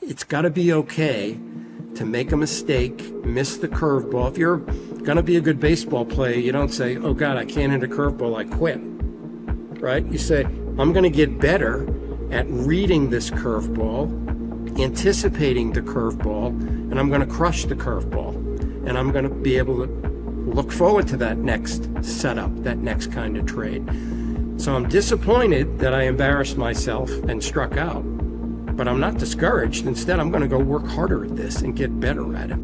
it's got to be okay to make a mistake, miss the curveball. If you're going to be a good baseball player, you don't say, oh God, I can't hit a curveball, I quit, right? You say, I'm going to get better at reading this curveball, anticipating the curveball, and I'm going to crush the curveball. And I'm going to be able to look forward to that next setup, that next kind of trade. So I'm disappointed that I embarrassed myself and struck out, but I'm not discouraged. Instead, I'm going to go work harder at this and get better at it.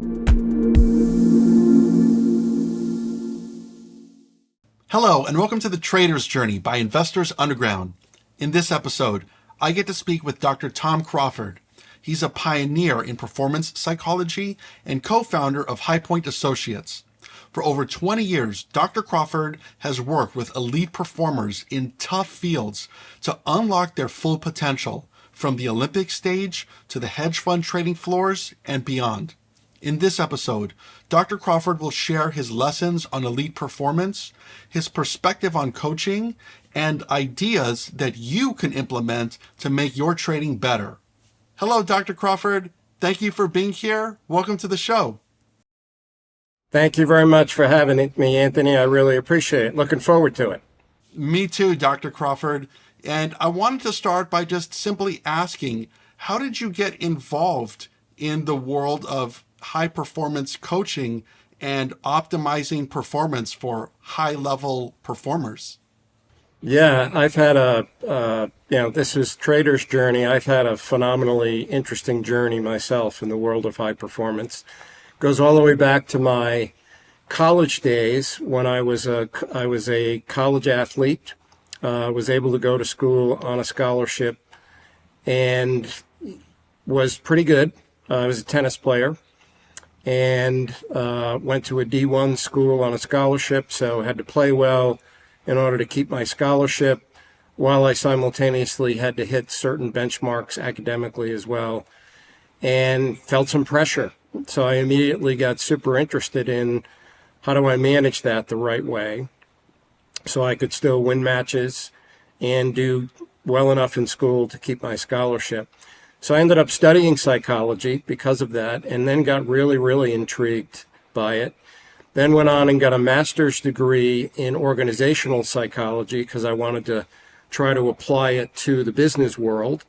Hello, and welcome to The Trader's Journey by Investors Underground. In this episode, I get to speak with Dr. Tom Crawford. He's a pioneer in performance psychology and co-founder of High Point Associates. For over 20 years, Dr. Crawford has worked with elite performers in tough fields to unlock their full potential, from the Olympic stage to the hedge fund trading floors and beyond. In this episode, Dr. Crawford will share his lessons on elite performance, his perspective on coaching, and ideas that you can implement to make your trading better. Hello, Dr. Crawford. Thank you for being here. Welcome to the show. Thank you very much for having me, Anthony. I really appreciate it. Looking forward to it. Me too, Dr. Crawford. And I wanted to start by just simply asking, how did you get involved in the world of high performance coaching and optimizing performance for high level performers? Yeah, I've had this is Trader's Journey. I've had a phenomenally interesting journey myself in the world of high performance. Goes all the way back to my college days when I was a college athlete. Was able to go to school on a scholarship and was pretty good. I was a tennis player and went to a D1 school on a scholarship, so had to play well in order to keep my scholarship, while I simultaneously had to hit certain benchmarks academically as well, and felt some pressure. So I immediately got super interested in how do I manage that the right way so I could still win matches and do well enough in school to keep my scholarship. So I ended up studying psychology because of that, and then got really, really intrigued by it. Then went on and got a master's degree in organizational psychology because I wanted to try to apply it to the business world.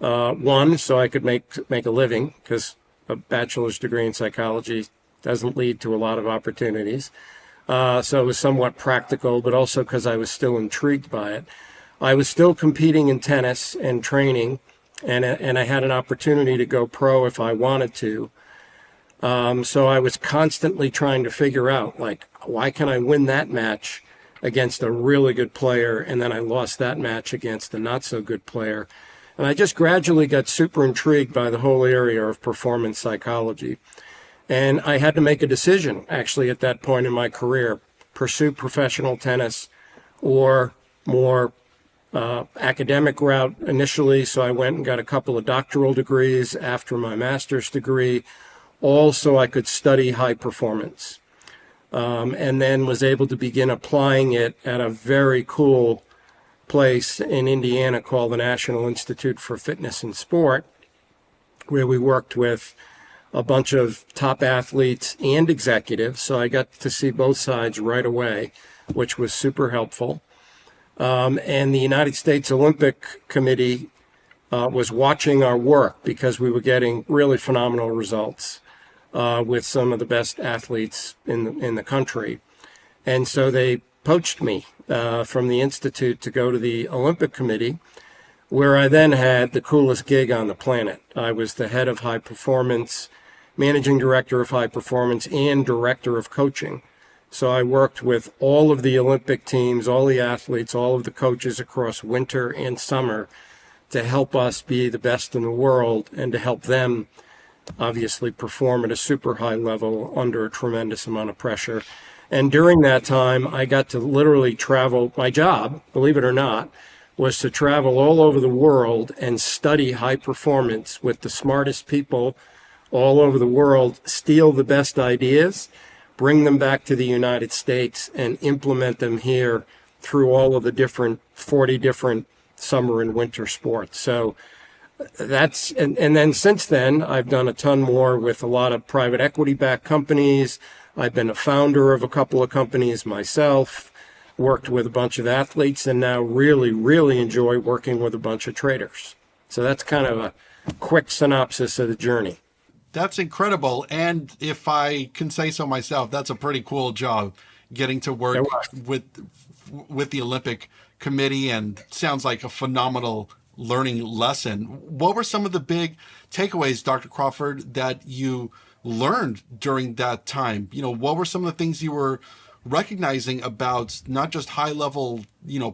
One, so I could make a living, because a bachelor's degree in psychology doesn't lead to a lot of opportunities. So it was somewhat practical, but also because I was still intrigued by it. I was still competing in tennis and training, and I had an opportunity to go pro if I wanted to. So I was constantly trying to figure out, like, why can I win that match against a really good player, and then I lost that match against a not so good player. And I just gradually got super intrigued by the whole area of performance psychology. And I had to make a decision, actually, at that point in my career: pursue professional tennis or more academic route initially. So I went and got a couple of doctoral degrees after my master's degree, all so I could study high performance. And then was able to begin applying it at a very cool place in Indiana called the National Institute for Fitness and Sport, where we worked with a bunch of top athletes and executives. So I got to see both sides right away, which was super helpful. And the United States Olympic Committee was watching our work because we were getting really phenomenal results with some of the best athletes in the country. And so they poached me from the Institute to go to the Olympic Committee, where I then had the coolest gig on the planet. I was the head of high performance, managing director of high performance, and director of coaching. So I worked with all of the Olympic teams, all the athletes, all of the coaches across winter and summer to help us be the best in the world and to help them obviously perform at a super high level under a tremendous amount of pressure. And during that time, I got to literally travel. My job, believe it or not, was to travel all over the world and study high performance with the smartest people all over the world, steal the best ideas, bring them back to the United States, and implement them here through all of the 40 different summer and winter sports. So and then since then, I've done a ton more with a lot of private equity backed companies. I've been a founder of a couple of companies myself, worked with a bunch of athletes, and now really, really enjoy working with a bunch of traders. So that's kind of a quick synopsis of the journey. That's incredible. And if I can say so myself, that's a pretty cool job getting to work with the Olympic Committee, and sounds like a phenomenal learning lesson. What were some of the big takeaways, Dr. Crawford, that you learned during that time? What were some of the things you were recognizing about not just high level,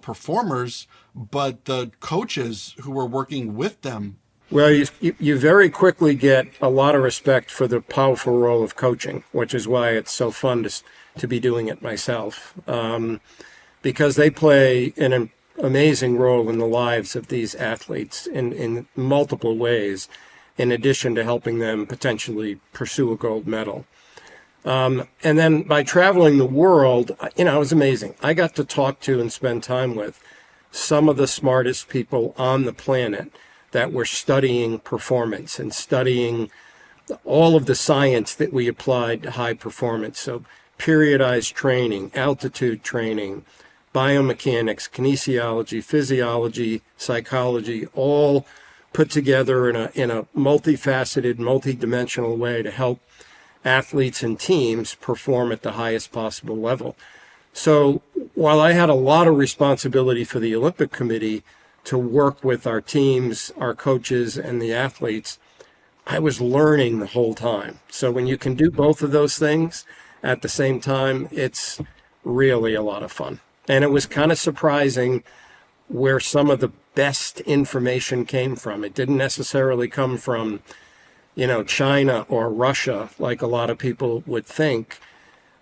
performers, but the coaches who were working with them? Well, you very quickly get a lot of respect for the powerful role of coaching, which is why it's so fun to be doing it myself, because they play an amazing role in the lives of these athletes in multiple ways, in addition to helping them potentially pursue a gold medal. And then by traveling the world, it was amazing. I got to talk to and spend time with some of the smartest people on the planet that were studying performance and studying all of the science that we applied to high performance. So periodized training, altitude training, biomechanics, kinesiology, physiology, psychology, all put together in a multifaceted, multidimensional way to help athletes and teams perform at the highest possible level. So while I had a lot of responsibility for the Olympic Committee to work with our teams, our coaches, and the athletes, I was learning the whole time. So when you can do both of those things at the same time, it's really a lot of fun. And it was kind of surprising where some of the best information came from. It didn't necessarily come from, China or Russia, like a lot of people would think.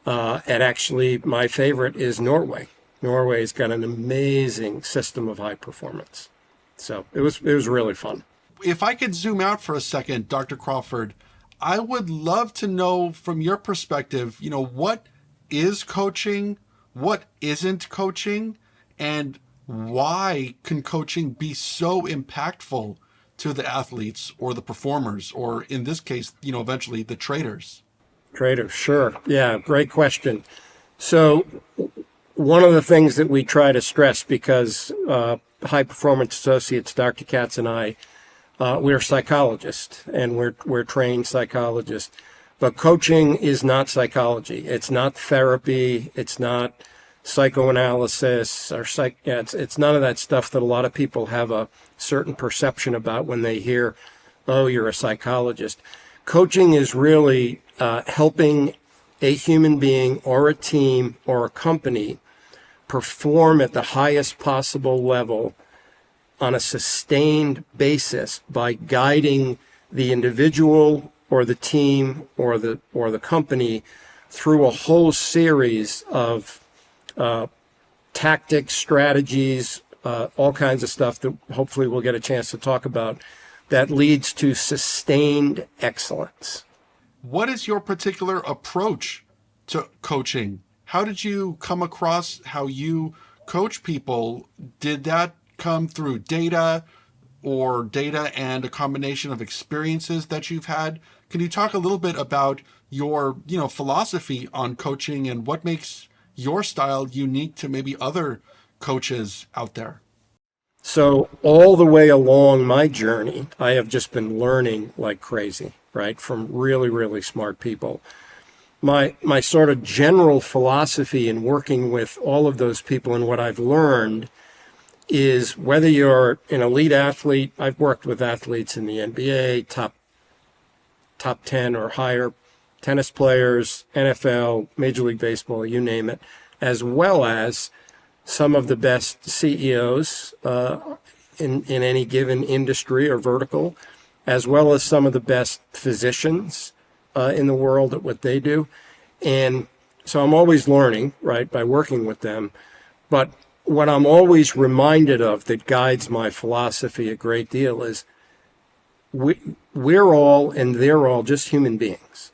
And actually, my favorite is Norway. Norway's got an amazing system of high performance. So it was really fun. If I could zoom out for a second, Dr. Crawford, I would love to know from your perspective, what is coaching, what isn't coaching, and why can coaching be so impactful to the athletes or the performers, or in this case, eventually the traders? Traders, sure. Yeah, great question. So one of the things that we try to stress, because high performance associates, Dr. Katz and I, we're psychologists and we're trained psychologists, but coaching is not psychology. It's not therapy. It's not psychoanalysis or it's none of that stuff that a lot of people have a certain perception about when they hear, oh, you're a psychologist. Coaching is really helping a human being or a team or a company perform at the highest possible level on a sustained basis by guiding the individual or the team or the company through a whole series of tactics, strategies, all kinds of stuff that hopefully we'll get a chance to talk about, that leads to sustained excellence. What is your particular approach to coaching? How did you come across how you coach people? Did that come through data and a combination of experiences that you've had? Can you talk a little bit about your, philosophy on coaching and what makes your style unique to maybe other coaches out there? So all the way along my journey, I have just been learning like crazy, right? From really, really smart people. My sort of general philosophy in working with all of those people and what I've learned is, whether you're an elite athlete, I've worked with athletes in the NBA, top 10 or higher, tennis players, NFL, Major League Baseball, you name it, as well as some of the best CEOs in any given industry or vertical, as well as some of the best physicians in the world at what they do. And so I'm always learning, right, by working with them. But what I'm always reminded of that guides my philosophy a great deal is we're all, and they're all, just human beings.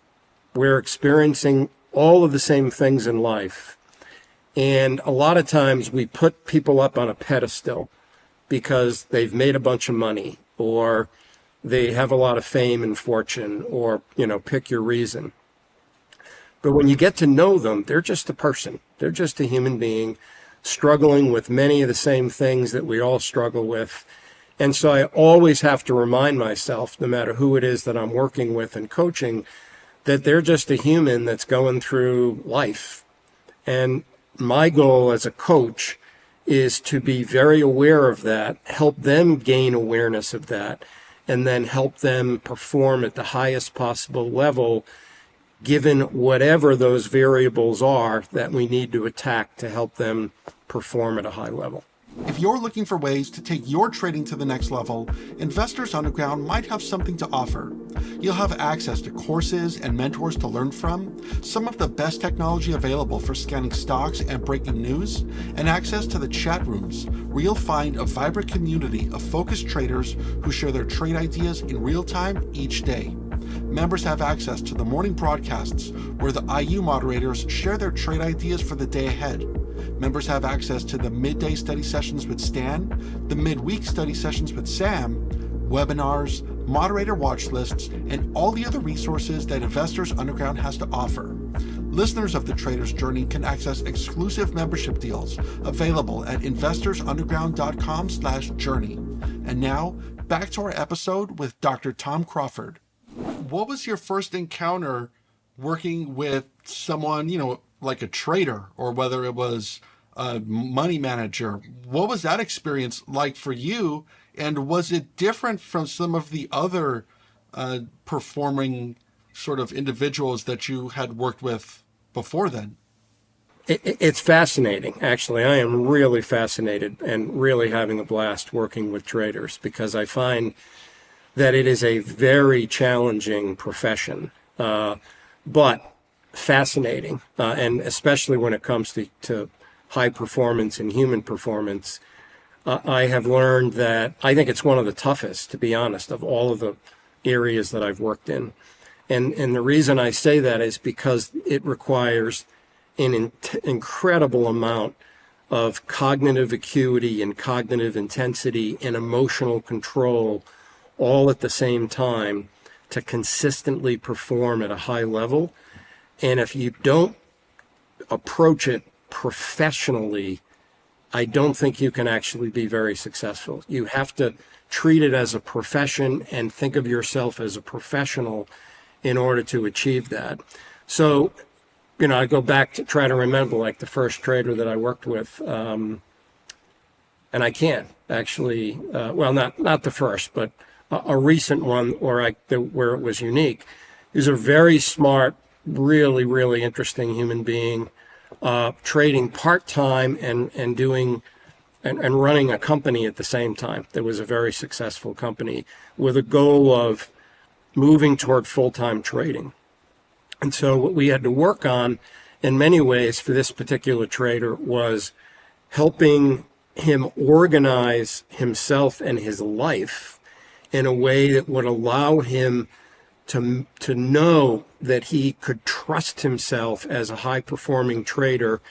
We're experiencing all of the same things in life. And a lot of times we put people up on a pedestal because they've made a bunch of money, or They have a lot of fame and fortune, or, pick your reason. But when you get to know them, they're just a person. They're just a human being struggling with many of the same things that we all struggle with. And so I always have to remind myself, no matter who it is that I'm working with and coaching, that they're just a human that's going through life. And my goal as a coach is to be very aware of that, help them gain awareness of that, and then help them perform at the highest possible level, given whatever those variables are that we need to attack to help them perform at a high level. If you're looking for ways to take your trading to the next level, Investors Underground might have something to offer. You'll have access to courses and mentors to learn from, some of the best technology available for scanning stocks and breaking news, and access to the chat rooms, where you'll find a vibrant community of focused traders who share their trade ideas in real time each day. Members have access to the morning broadcasts, where the IU moderators share their trade ideas for the day ahead. Members have access to the midday study sessions with Stan, the midweek study sessions with Sam, webinars, moderator watch lists, and all the other resources that Investors Underground has to offer. Listeners of The Trader's Journey can access exclusive membership deals available at investorsunderground.com/journey. And now, back to our episode with Dr. Tom Crawford. What was your first encounter working with someone, like a trader, or whether it was a money manager? What was that experience like for you? And was it different from some of the other performing sort of individuals that you had worked with before then? It's fascinating, actually. I am really fascinated and really having a blast working with traders, because I find that it is a very challenging profession, but fascinating, and especially when it comes to high performance and human performance. I have learned that I think it's one of the toughest, to be honest, of all of the areas that I've worked in. And the reason I say that is because it requires an incredible amount of cognitive acuity and cognitive intensity and emotional control all at the same time to consistently perform at a high level. And if you don't approach it professionally, I don't think you can actually be very successful. You have to treat it as a profession and think of yourself as a professional in order to achieve that. So, I go back to try to remember, like, the first trader that I worked with, and I can't actually, not the first, but a recent one where it was unique. He's a very smart, really, really interesting human being, trading part-time and doing and running a company at the same time. That was a very successful company with a goal of moving toward full-time trading. And so what we had to work on in many ways for this particular trader was helping him organize himself and his life in a way that would allow him to know that he could trust himself as a high-performing trader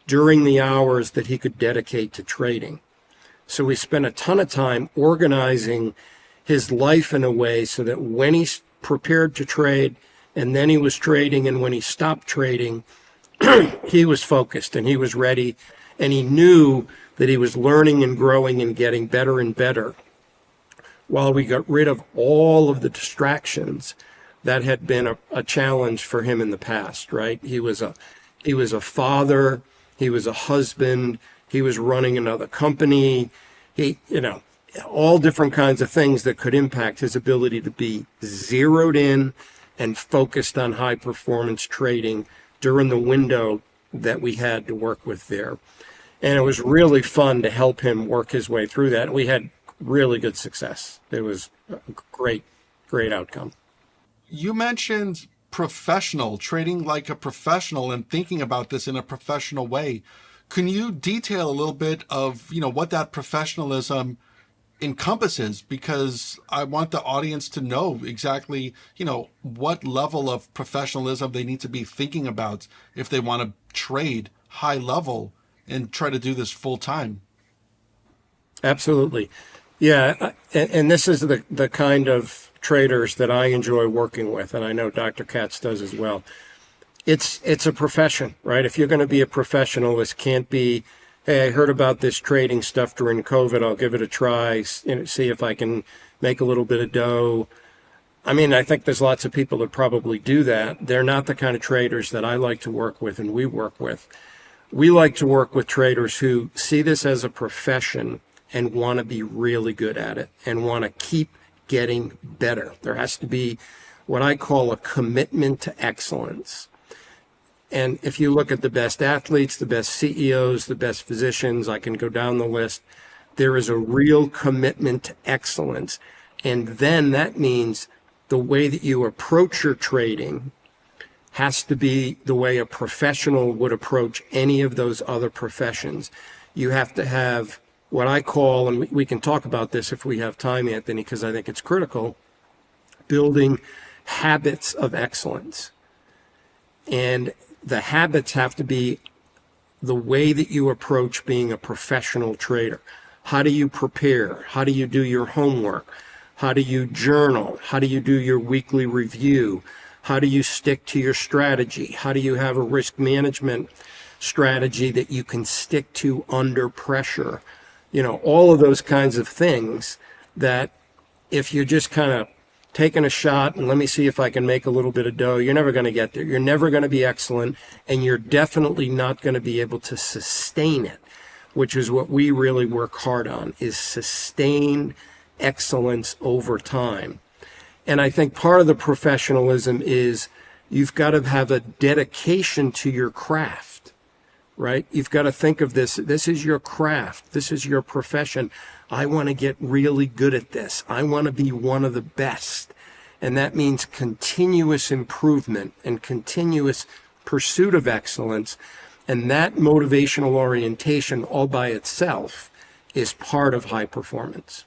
during the hours that he could dedicate to trading. So we spent a ton of time organizing his life in a way so that when he's prepared to trade, and then he was trading, and when he stopped trading, he was focused and he was ready, and he knew that he was learning and growing and getting better and better, while we got rid of all of the distractions that had been a challenge for him in the past, right? He was a father, he was a husband, he was running another company, all different kinds of things that could impact his ability to be zeroed in and focused on high performance trading during the window that we had to work with there. And it was really fun to help him work his way through that. We had really good success. It was a great outcome. You mentioned professional, trading like a professional and thinking about this in a professional way. Can you detail a little bit of, what that professionalism encompasses? Because I want the audience to know exactly, what level of professionalism they need to be thinking about if they want to trade high level and try to do this full time. Absolutely. Yeah, and this is the kind of traders that I enjoy working with, and I know Dr. Katz does as well. It's a profession, right? If you're going to be a professional, this can't be, hey, I heard about this trading stuff during COVID. I'll give it a try, see if I can make a little bit of dough. I mean, I think there's lots of people that probably do that. They're not the kind of traders that I like to work with and we work with. We like to work with traders who see this as a profession and want to be really good at it and want to keep getting better. There has to be what I call a commitment to excellence. And if you look at the best athletes, the best CEOs, the best physicians, I can go down the list, there is a real commitment to excellence. And then that means the way that you approach your trading has to be the way a professional would approach any of those other professions. You have to have what I call, and we can talk about this if we have time, Anthony, because I think it's critical, building habits of excellence. And the habits have to be the way that you approach being a professional trader. How do you prepare? How do you do your homework? How do you journal? How do you do your weekly review? How do you stick to your strategy? How do you have a risk management strategy that you can stick to under pressure? You know, all of those kinds of things that if you're just kind of taking a shot and let me see if I can make a little bit of dough, you're never going to get there. You're never going to be excellent, and you're definitely not going to be able to sustain it, which is what we really work hard on, is sustained excellence over time. And I think part of the professionalism is you've got to have a dedication to your craft, right? You've got to think of this. This is your craft. This is your profession. I want to get really good at this. I want to be one of the best. And that means continuous improvement and continuous pursuit of excellence. And that motivational orientation all by itself is part of high performance.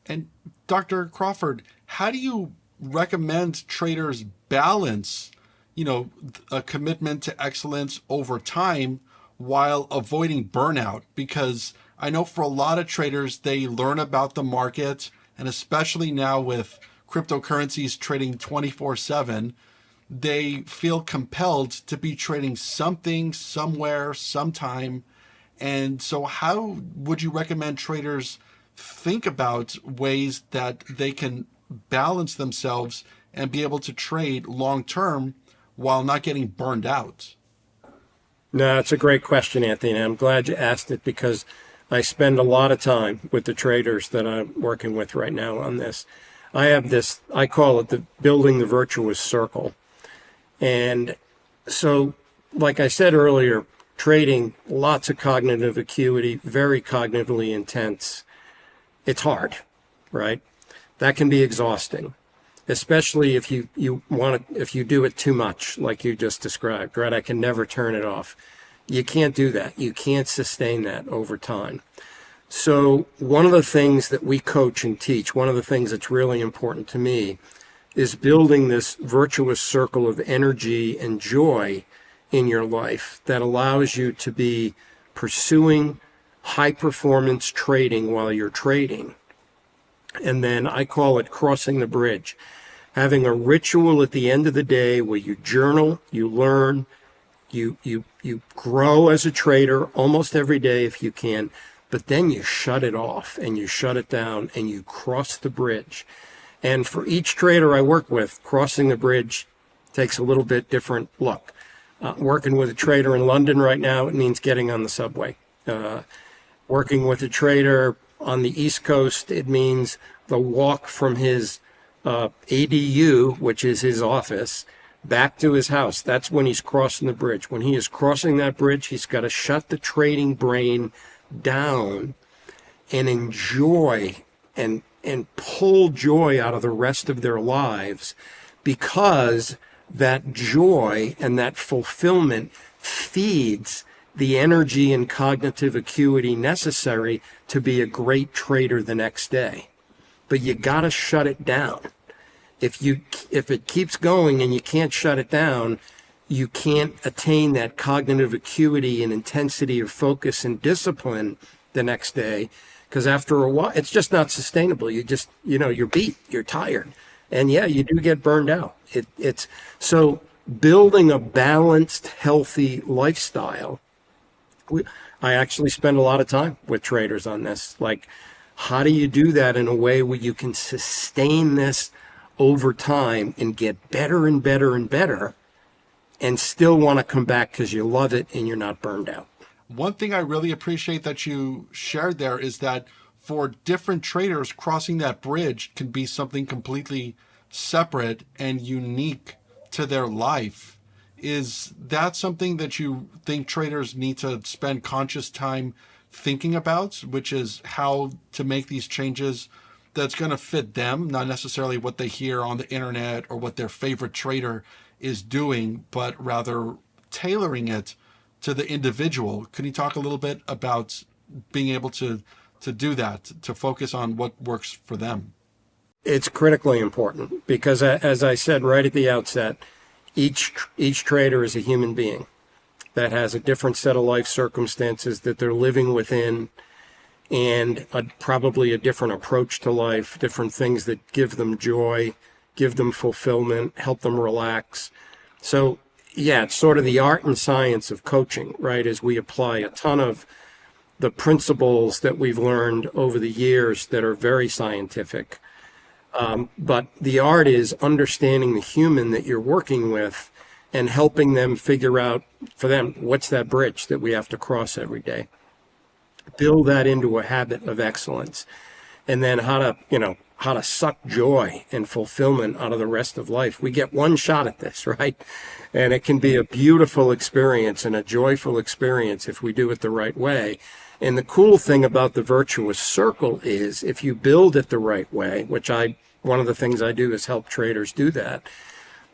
And Dr. Crawford, how do you recommend traders balance, a commitment to excellence over time while avoiding burnout? Because I know for a lot of traders, they learn about the market, and especially now with cryptocurrencies trading 24/7, they feel compelled to be trading something, somewhere, sometime. And so how would you recommend traders think about ways that they can balance themselves and be able to trade long term while not getting burned out? No, it's a great question, Anthony. And I'm glad you asked it because I spend a lot of time with the traders that I'm working with right now on this. I have this, I call it the building the virtuous circle. And so, like I said earlier, trading, lots of cognitive acuity, very cognitively intense. It's hard, right? That can be exhausting, especially if you if you do it too much, like you just described, right? I can never turn it off. You can't do that. You can't sustain that over time. So one of the things that we coach and teach, one of the things that's really important to me is building this virtuous circle of energy and joy in your life that allows you to be pursuing high performance trading while you're trading. And then I call it crossing the bridge, having a ritual at the end of the day where you journal, you learn, you grow as a trader almost every day if you can, but then you shut it off and you shut it down and you cross the bridge. And for each trader I work with, crossing the bridge takes a little bit different look. Working with a trader in London right now, it means getting on the subway. Working with a trader on the East Coast, it means the walk from his ADU, which is his office, back to his house. That's when he's crossing the bridge. When he is crossing that bridge, he's got to shut the trading brain down and enjoy and pull joy out of the rest of their lives, because that joy and that fulfillment feeds the energy and cognitive acuity necessary to be a great trader the next day. But you got to shut it down. If it keeps going and you can't shut it down, you can't attain that cognitive acuity and intensity of focus and discipline the next day. because after a while, it's just not sustainable. You just, you're beat, you're tired. And yeah, you do get burned out. It's so building a balanced, healthy lifestyle. I actually spend a lot of time with traders on this. Like, how do you do that in a way where you can sustain this over time and get better and better and better and still want to come back because you love it and you're not burned out? One thing I really appreciate that you shared there is that for different traders, crossing that bridge can be something completely separate and unique to their life. Is that something that you think traders need to spend conscious time thinking about, which is how to make these changes that's going to fit them, not necessarily what they hear on the internet or what their favorite trader is doing, but rather tailoring it to the individual? Can you talk a little bit about being able to do that, to focus on what works for them? It's critically important because, as I said right at the outset, each trader is a human being that has a different set of life circumstances that they're living within, and probably a different approach to life, different things that give them joy, give them fulfillment, help them relax. So yeah, it's sort of the art and science of coaching, right? As we apply a ton of the principles that we've learned over the years that are very scientific. But the art is understanding the human that you're working with and helping them figure out for them, what's that bridge that we have to cross every day? Build that into a habit of excellence. And then how to suck joy and fulfillment out of the rest of life. We get one shot at this, right? And it can be a beautiful experience and a joyful experience if we do it the right way. And the cool thing about the virtuous circle is if you build it the right way, which one of the things I do is help traders do that,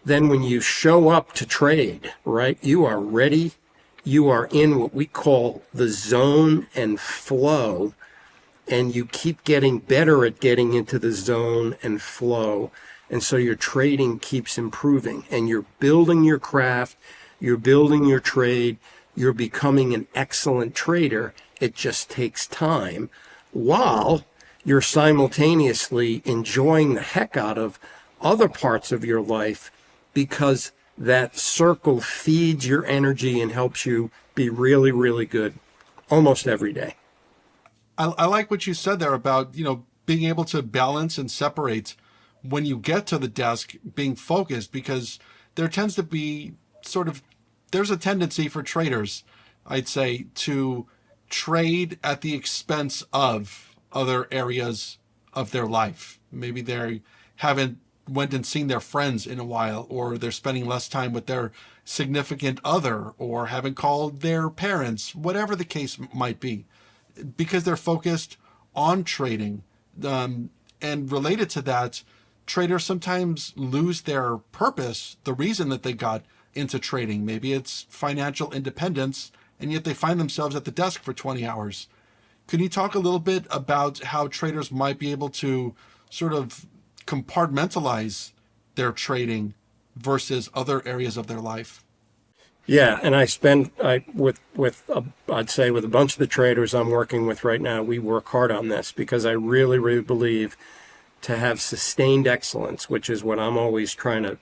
then when you show up to trade, right, you are ready. You are in what we call the zone and flow, and you keep getting better at getting into the zone and flow. And so your trading keeps improving, and you're building your craft, you're building your trade, you're becoming an excellent trader. It just takes time while you're simultaneously enjoying the heck out of other parts of your life, because that circle feeds your energy and helps you be really, really good almost every day. I like what you said there about, being able to balance and separate when you get to the desk, being focused, because there tends to be there's a tendency for traders, I'd say, to trade at the expense of other areas of their life. Maybe they haven't went and seen their friends in a while, or they're spending less time with their significant other, or haven't called their parents, whatever the case might be, because they're focused on trading. And related to that, traders sometimes lose their purpose, the reason that they got into trading. Maybe it's financial independence, and yet they find themselves at the desk for 20 hours. Can you talk a little bit about how traders might be able to sort of compartmentalize their trading versus other areas of their life? Yeah, and I'd say with a bunch of the traders I'm working with right now, we work hard on this because I really, really believe to have sustained excellence, which is what I'm always trying to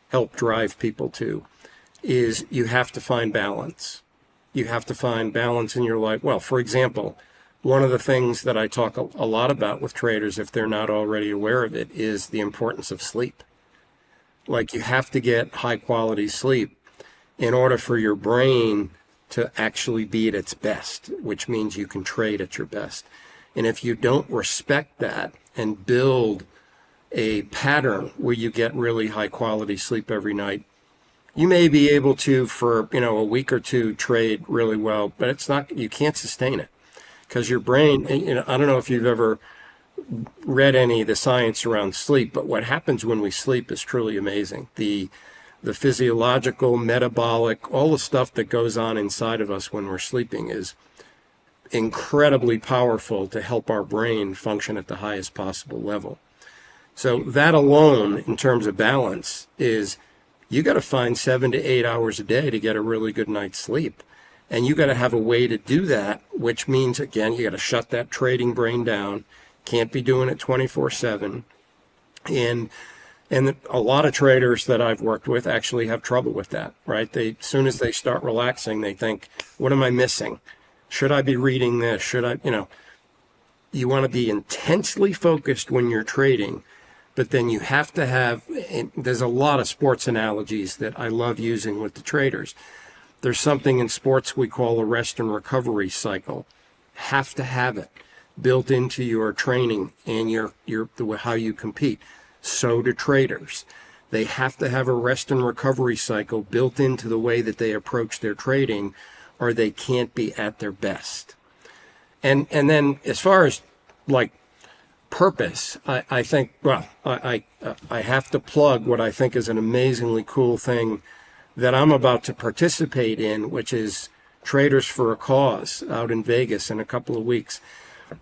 help drive people to, is you have to find balance. You have to find balance in your life. Well, for example, one of the things that I talk a lot about with traders, if they're not already aware of it, is the importance of sleep. Like, you have to get high quality sleep in order for your brain to actually be at its best, which means you can trade at your best. And if you don't respect that and build a pattern where you get really high quality sleep every night, you may be able to, for a week or two, trade really well, but you can't sustain it because your brain, I don't know if you've ever read any of the science around sleep, but what happens when we sleep is truly amazing. The physiological, metabolic, all the stuff that goes on inside of us when we're sleeping is incredibly powerful to help our brain function at the highest possible level. So that alone, in terms of balance, is you got to find 7 to 8 hours a day to get a really good night's sleep. And you got to have a way to do that, which means, again, you got to shut that trading brain down. Can't be doing it 24/7. And a lot of traders that I've worked with actually have trouble with that, right? As soon as they start relaxing, they think, what am I missing? Should I be reading this? Should I, you want to be intensely focused when you're trading, but then you have to have, and there's a lot of sports analogies that I love using with the traders. There's something in sports we call a rest and recovery cycle. Have to have it built into your training and how you compete. So do traders. They have to have a rest and recovery cycle built into the way that they approach their trading, or they can't be at their best. And then as far as like purpose, I think, well, I have to plug what I think is an amazingly cool thing that I'm about to participate in, which is Traders for a Cause out in Vegas in a couple of weeks.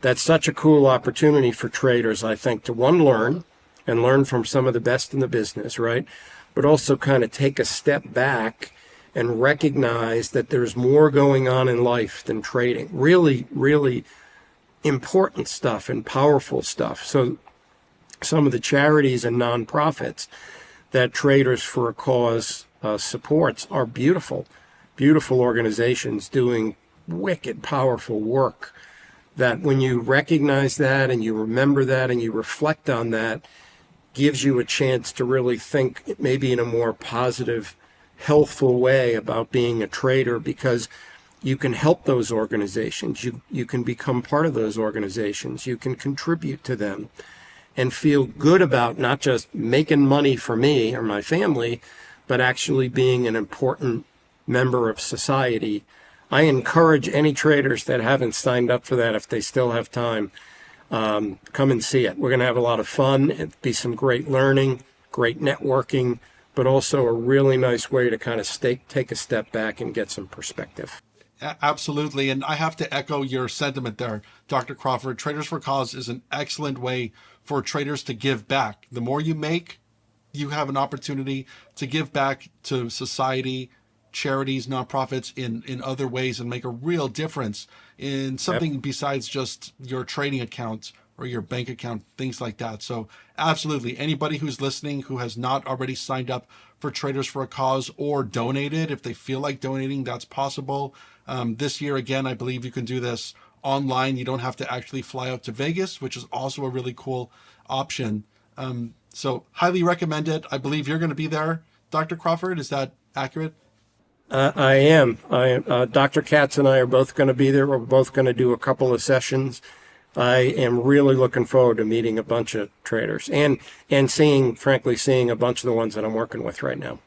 That's such a cool opportunity for traders, I think, to learn from some of the best in the business, right? But also kind of take a step back and recognize that there's more going on in life than trading. Really, really important stuff and powerful stuff. So some of the charities and nonprofits that Traders for a Cause supports are beautiful organizations doing wicked, powerful work. That when you recognize that and you remember that and you reflect on that, gives you a chance to really think maybe in a more positive, healthful way about being a trader, because you can help those organizations. You can become part of those organizations. You can contribute to them and feel good about not just making money for me or my family, but actually being an important member of society. I encourage any traders that haven't signed up for that, if they still have time, come and see it. We're going to have a lot of fun. It'll be some great learning, great networking, but also a really nice way to kind of take a step back and get some perspective. Absolutely. And I have to echo your sentiment there, Dr. Crawford. Traders for Cause is an excellent way for traders to give back. The more you make, you have an opportunity to give back to society, charities, nonprofits in other ways, and make a real difference in something besides just your trading account or your bank account, things like that. So absolutely, anybody who's listening who has not already signed up for Traders for a Cause or donated, if they feel like donating, that's possible. This year, again, I believe you can do this online. You don't have to actually fly out to Vegas, which is also a really cool option. So highly recommend it. I believe you're going to be there, Dr. Crawford. Is that accurate? I am. Dr. Katz and I are both going to be there. We're both going to do a couple of sessions. I am really looking forward to meeting a bunch of traders and seeing a bunch of the ones that I'm working with right now.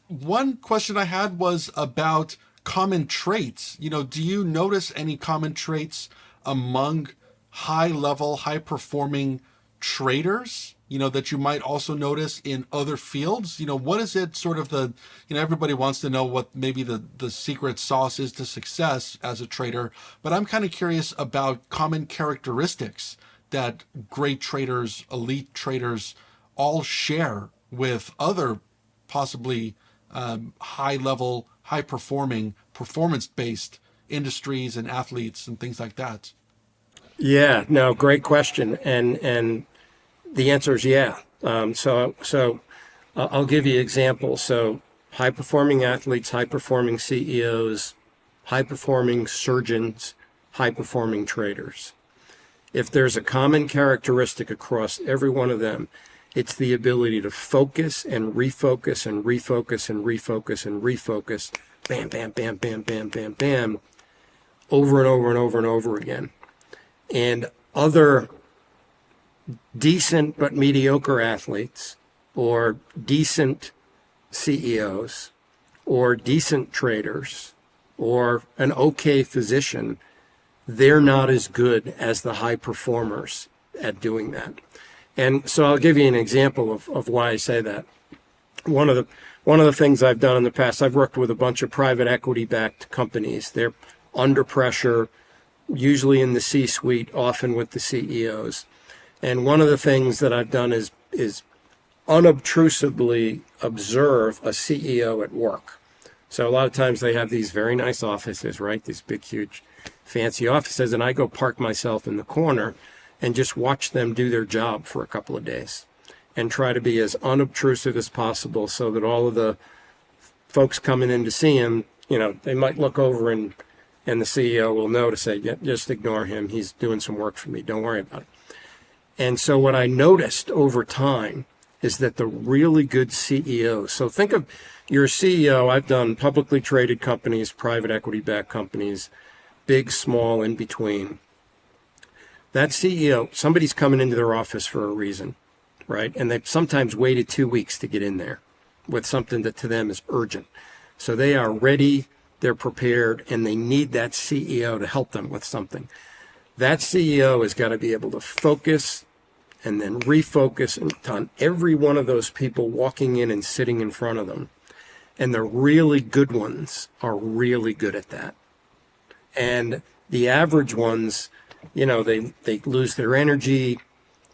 One question I had was about common traits. Do you notice any common traits among high-level, high-performing traders, that you might also notice in other fields? What is it sort of everybody wants to know what maybe the secret sauce is to success as a trader, but I'm kind of curious about common characteristics that great traders, elite traders all share with other possibly high-level, high-performing, performance-based industries and athletes and things like that. Yeah, no, great question. And the answer is yeah. So I'll give you examples. So high-performing athletes, high-performing CEOs, high-performing surgeons, high-performing traders. If there's a common characteristic across every one of them, it's the ability to focus and refocus and refocus and refocus and refocus, bam, bam, bam, bam, bam, bam, bam, over and over and over and over again. And other decent but mediocre athletes, or decent CEOs, or decent traders, or an okay physician, they're not as good as the high performers at doing that. And so I'll give you an example of why I say that. One of the things I've done in the past, I've worked with a bunch of private equity backed companies. They're under pressure, usually in the C-suite, often with the CEOs. And one of the things that I've done is unobtrusively observe a CEO at work. So a lot of times they have these very nice offices, right? These big, huge, fancy offices. And I go park myself in the corner and just watch them do their job for a couple of days and try to be as unobtrusive as possible so that all of the folks coming in to see him, they might look over and the CEO will know to say, yeah, just ignore him. He's doing some work for me. Don't worry about it. And so what I noticed over time is that the really good CEOs, so think of your CEO, I've done publicly traded companies, private equity backed companies, big, small, in between. That CEO, somebody's coming into their office for a reason, right? And they've sometimes waited 2 weeks to get in there with something that to them is urgent. So they are ready, they're prepared, and they need that CEO to help them with something. That CEO has got to be able to focus and then refocus on every one of those people walking in and sitting in front of them. And the really good ones are really good at that. And the average ones, they lose their energy.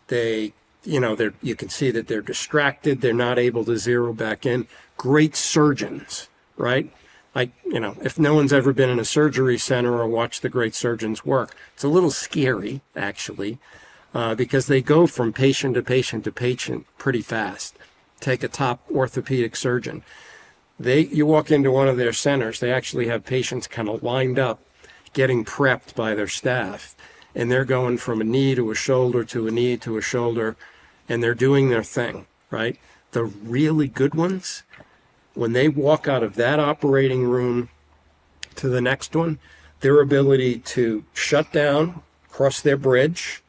You can see that they're distracted. They're not able to zero back in. Great surgeons, right? If no one's ever been in a surgery center or watched the great surgeons work, it's a little scary, actually, because they go from patient to patient to patient pretty fast. Take a top orthopedic surgeon. You walk into one of their centers, they actually have patients kind of lined up, getting prepped by their staff. And they're going from a knee to a shoulder to a knee to a shoulder, and they're doing their thing, right? The really good ones, when they walk out of that operating room to the next one, their ability to shut down, cross their bridge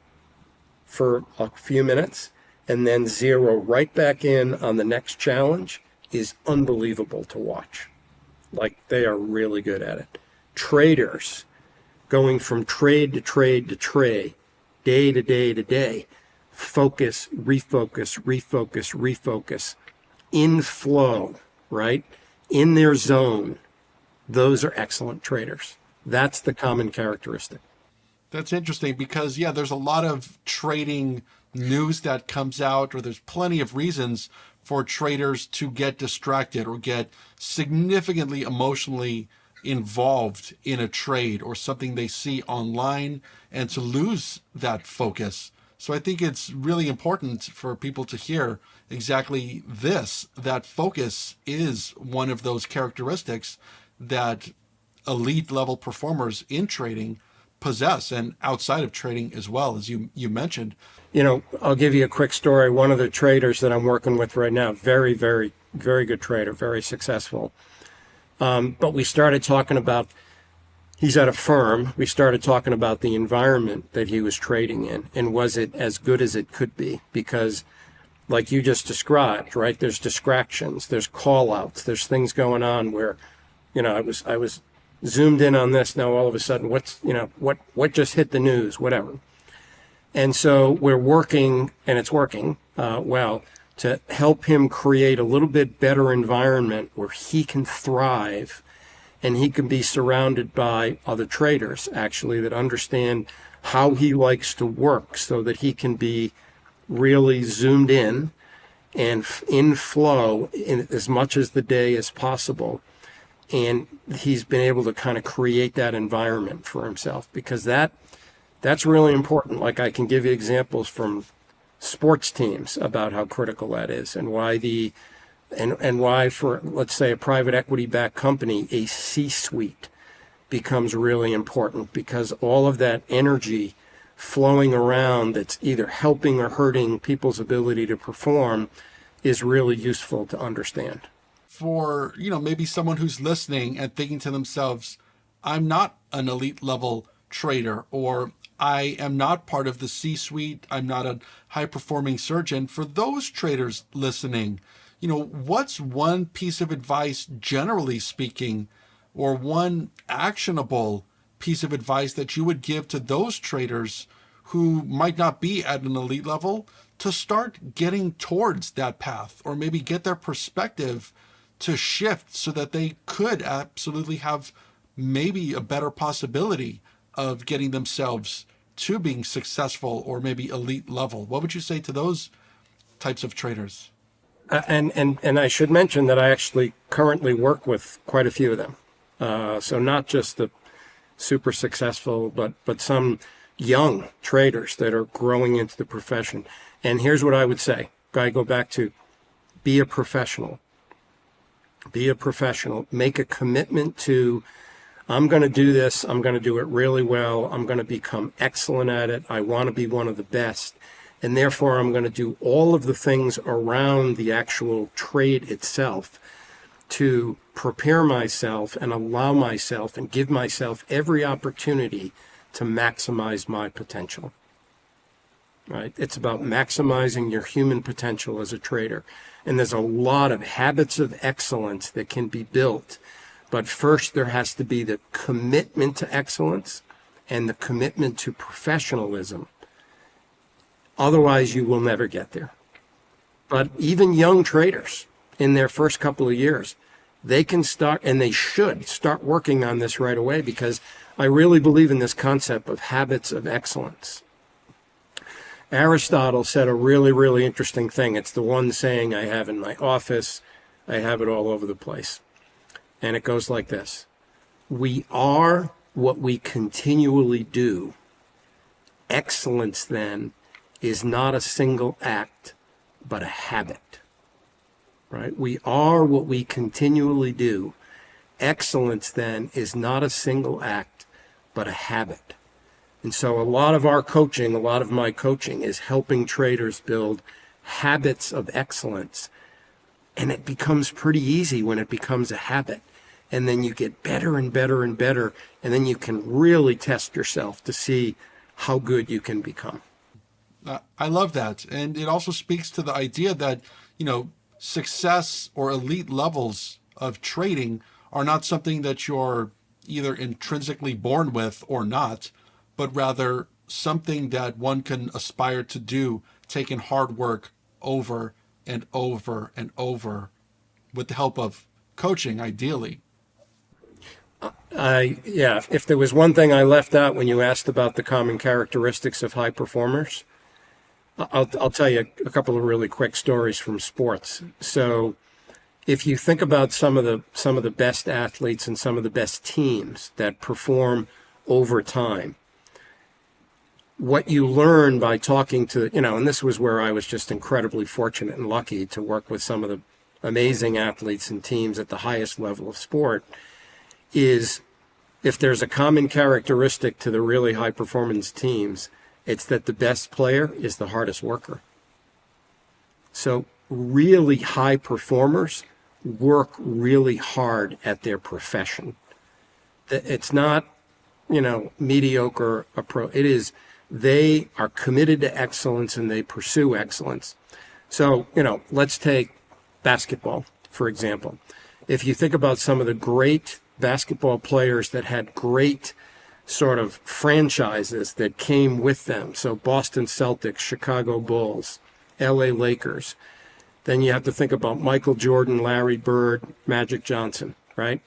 for a few minutes, and then zero right back in on the next challenge is unbelievable to watch. Like, they are really good at it. Traders, going from trade to trade to trade, day to day to day, focus, refocus, refocus, refocus, in flow, right? In their zone. Those are excellent traders. That's the common characteristic. That's interesting because, there's a lot of trading news that comes out, or there's plenty of reasons for traders to get distracted or get significantly emotionally involved in a trade or something they see online and to lose that focus. So I think it's really important for people to hear exactly this, that focus is one of those characteristics that elite level performers in trading possess, and outside of trading as well, as you mentioned. I'll give you a quick story. One of the traders that I'm working with right now, very, very, very good trader, very successful. But we started talking about, he's at a firm, we started talking about the environment that he was trading in, and was it as good as it could be? Because like you just described, right, there's distractions, there's call outs, there's things going on where, I was zoomed in on this, now all of a sudden what just hit the news, whatever. And so we're working, and it's working well, to help him create a little bit better environment where he can thrive and he can be surrounded by other traders, actually, that understand how he likes to work so that he can be really zoomed in and in flow in as much as the day as possible. And he's been able to kind of create that environment for himself, because that's really important. Like, I can give you examples from sports teams about how critical that is, and why and why for, let's say, a private equity backed company, a C-suite becomes really important, because all of that energy flowing around that's either helping or hurting people's ability to perform is really useful to understand. For, maybe someone who's listening and thinking to themselves, I'm not an elite level trader, or I am not part of the C-suite, I'm not a high-performing surgeon. For those traders listening, what's one piece of advice, generally speaking, or one actionable piece of advice that you would give to those traders who might not be at an elite level to start getting towards that path, or maybe get their perspective to shift so that they could absolutely have maybe a better possibility of getting themselves to being successful or maybe elite level? What would you say to those types of traders? And I should mention that I actually currently work with quite a few of them. So not just the super successful, but some young traders that are growing into the profession. And here's what I would say. I go back to be a professional. Be a professional. Make a commitment to, I'm going to do this. I'm going to do it really well. I'm going to become excellent at it. I want to be one of the best. And therefore, I'm going to do all of the things around the actual trade itself to prepare myself and allow myself and give myself every opportunity to maximize my potential. Right? It's about maximizing your human potential as a trader. And there's a lot of habits of excellence that can be built. But first, there has to be the commitment to excellence and the commitment to professionalism. Otherwise, you will never get there. But even young traders in their first couple of years, they can start, and they should start working on this right away, because I really believe in this concept of habits of excellence. Aristotle said a really, really interesting thing. It's the one saying I have in my office. I have it all over the place. And it goes like this. We are what we continually do. Excellence, then, is not a single act, but a habit. Right? We are what we continually do. Excellence, then, is not a single act, but a habit. And so a lot of our coaching, a lot of my coaching is helping traders build habits of excellence. And it becomes pretty easy when it becomes a habit. And then you get better and better and better. And then you can really test yourself to see how good you can become. I love that. And it also speaks to the idea that, success or elite levels of trading are not something that you're either intrinsically born with or not, but rather something that one can aspire to do, taking hard work over and over and over with the help of coaching, ideally. If there was one thing I left out when you asked about the common characteristics of high performers, I'll tell you a couple of really quick stories from sports. So if you think about some of the best athletes and some of the best teams that perform over time, what you learn by talking to, and this was where I was just incredibly fortunate and lucky to work with some of the amazing athletes and teams at the highest level of sport, is if there's a common characteristic to the really high performance teams, it's that the best player is the hardest worker. So really high performers work really hard at their profession. It's not, mediocre approach. It is, they are committed to excellence and they pursue excellence. So, let's take basketball, for example. If you think about some of the great basketball players that had great sort of franchises that came with them, so Boston Celtics, Chicago Bulls, LA Lakers, then you have to think about Michael Jordan, Larry Bird, Magic Johnson, right?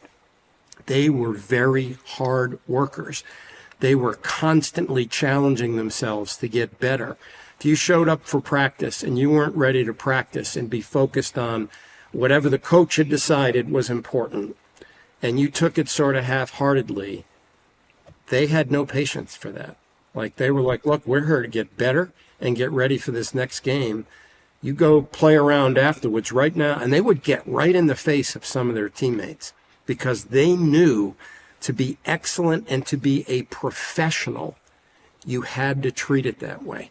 They were very hard workers. They were constantly challenging themselves to get better. If you showed up for practice and you weren't ready to practice and be focused on whatever the coach had decided was important, and you took it sort of half-heartedly, they had no patience for that. Like, they were like, look, we're here to get better and get ready for this next game. You go play around afterwards right now. And they would get right in the face of some of their teammates because they knew to be excellent and to be a professional, you had to treat it that way.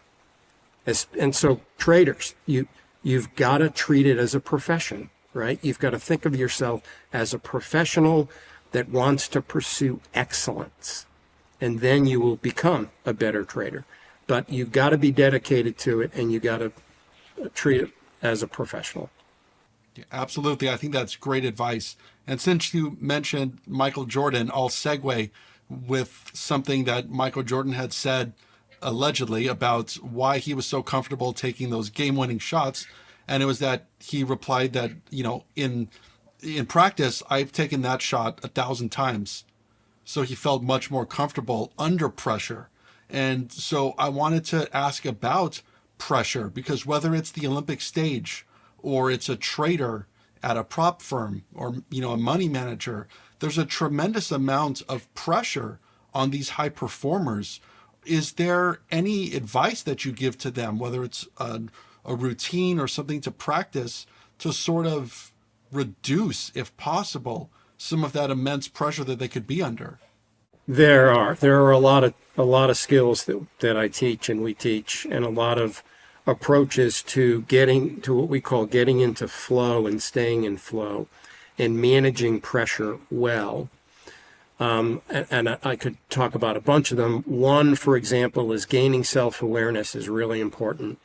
And so traders, you've got to treat it as a profession, right? You've got to think of yourself as a professional that wants to pursue excellence. And then you will become a better trader. But you've got to be dedicated to it, and you got to treat it as a professional. Yeah, absolutely. I think that's great advice. And since you mentioned Michael Jordan, I'll segue with something that Michael Jordan had said allegedly about why he was so comfortable taking those game-winning shots. And it was that he replied that, in practice, I've taken that shot 1,000 times. So he felt much more comfortable under pressure. And so I wanted to ask about pressure, because whether it's the Olympic stage or it's a trader at a prop firm, or a money manager, there's a tremendous amount of pressure on these high performers. Is there any advice that you give to them, whether it's a routine or something to practice to sort of reduce, if possible, some of that immense pressure that they could be under? There are a lot of skills that I teach and we teach, and a lot of approaches to getting to what we call getting into flow and staying in flow and managing pressure well. And I could talk about a bunch of them. One, for example, is gaining self-awareness is really important.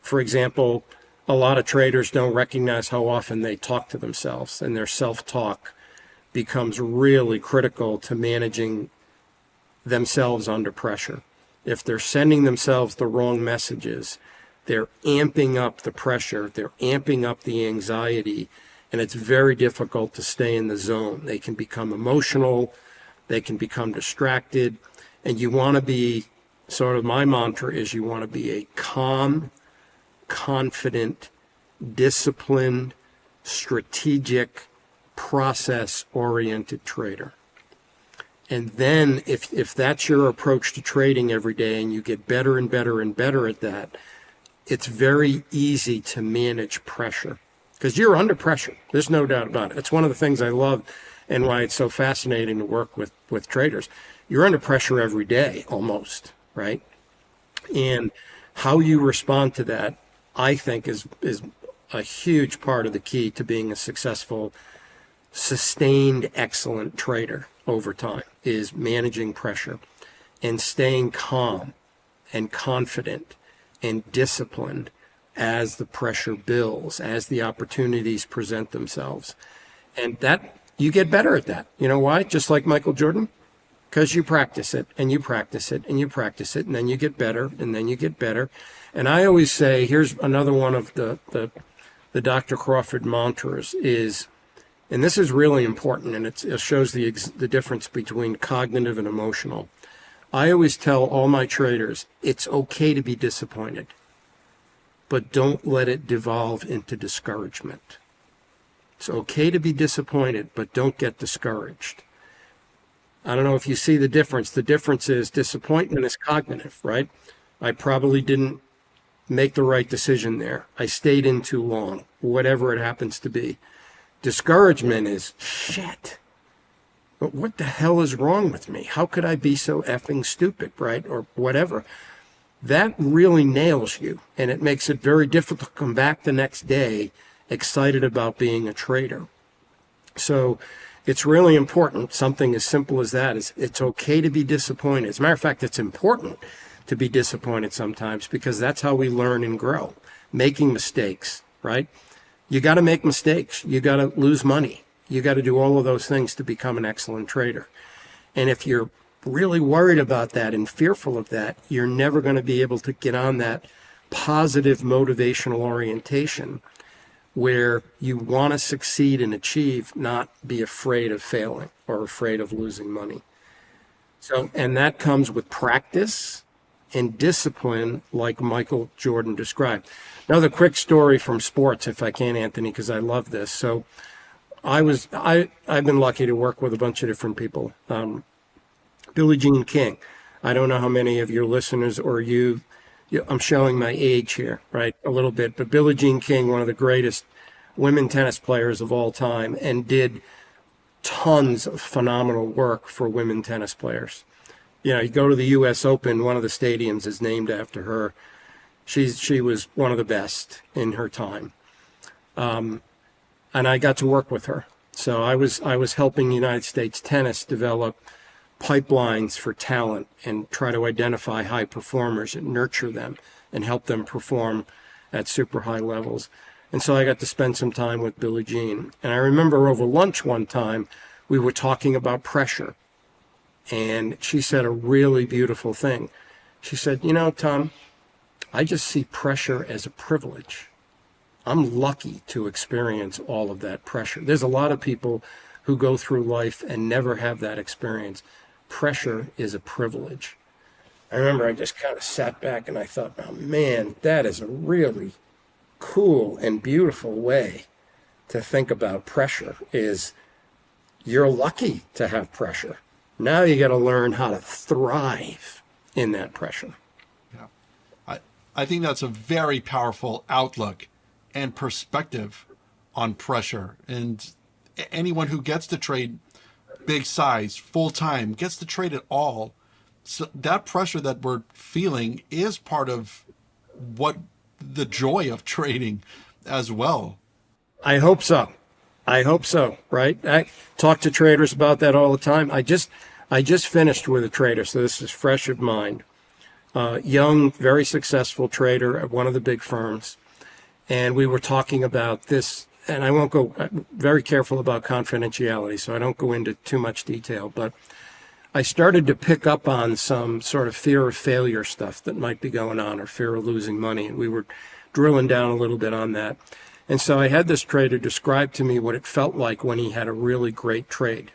For example, a lot of traders don't recognize how often they talk to themselves, and their self-talk becomes really critical to managing themselves under pressure. If they're sending themselves the wrong messages, they're amping up the pressure, they're amping up the anxiety, and it's very difficult to stay in the zone. They can become emotional, they can become distracted, and you want to be, sort of my mantra is, you want to be a calm, confident, disciplined, strategic, process-oriented trader. And then if that's your approach to trading every day and you get better and better and better at that, it's very easy to manage pressure because you're under pressure. There's no doubt about it. It's one of the things I love and why it's so fascinating to work with traders. You're under pressure every day almost, right? And how you respond to that, I think, is a huge part of the key to being a successful, sustained, excellent trader over time, is managing pressure and staying calm and confident and disciplined as the pressure builds, as the opportunities present themselves. And that, you get better at that. You know why? Just like Michael Jordan, because you practice it and you practice it and you practice it, and then you get better and then you get better. And I always say, here's another one of the Dr. Crawford mantras is, and this is really important, and it shows the difference between cognitive and emotional. I always tell all my traders, it's okay to be disappointed, but don't let it devolve into discouragement. It's okay to be disappointed, but don't get discouraged. I don't know if you see the difference. The difference is disappointment is cognitive, right? I probably didn't make the right decision there. I stayed in too long, whatever it happens to be. Discouragement is, shit, but what the hell is wrong with me? How could I be so effing stupid, right? Or whatever. That really nails you, and it makes it very difficult to come back the next day excited about being a trader. So it's really important. Something as simple as that is, it's okay to be disappointed. As a matter of fact, it's important to be disappointed sometimes because that's how we learn and grow. Making mistakes, right? You got to make mistakes. You got to lose money. You got to do all of those things to become an excellent trader. And if you're really worried about that and fearful of that, you're never going to be able to get on that positive motivational orientation where you want to succeed and achieve, not be afraid of failing or afraid of losing money. So, and that comes with practice and discipline, like Michael Jordan described. Another quick story from sports, if I can, Anthony, because I love this. So I've been lucky to work with a bunch of different people. Billie Jean King. I don't know how many of your listeners or I'm showing my age here, right? A little bit, but Billie Jean King, one of the greatest women tennis players of all time, and did tons of phenomenal work for women tennis players. You go to the U.S. Open, one of the stadiums is named after her. She was one of the best in her time. And I got to work with her. So I was helping United States tennis develop pipelines for talent and try to identify high performers and nurture them and help them perform at super high levels. And so I got to spend some time with Billie Jean. And I remember over lunch one time, we were talking about pressure. And she said a really beautiful thing. She said, Tom, I just see pressure as a privilege. I'm lucky to experience all of that pressure. There's a lot of people who go through life and never have that experience. Pressure is a privilege. I remember I just kind of sat back and I thought, oh man, that is a really cool and beautiful way to think about pressure is you're lucky to have pressure. Now you got to learn how to thrive in that pressure. Yeah. I think that's a very powerful outlook and perspective on pressure. And anyone who gets to trade big size, full time, gets to trade it all. So that pressure that we're feeling is part of what the joy of trading as well. I hope so. I hope so, right? I talk to traders about that all the time. I just finished with a trader, so this is fresh of mind. Young, very successful trader at one of the big firms. And we were talking about this, and I won't go, very careful about confidentiality, so I don't go into too much detail, but I started to pick up on some sort of fear of failure stuff that might be going on, or fear of losing money. And we were drilling down a little bit on that. And so I had this trader describe to me what it felt like when he had a really great trade.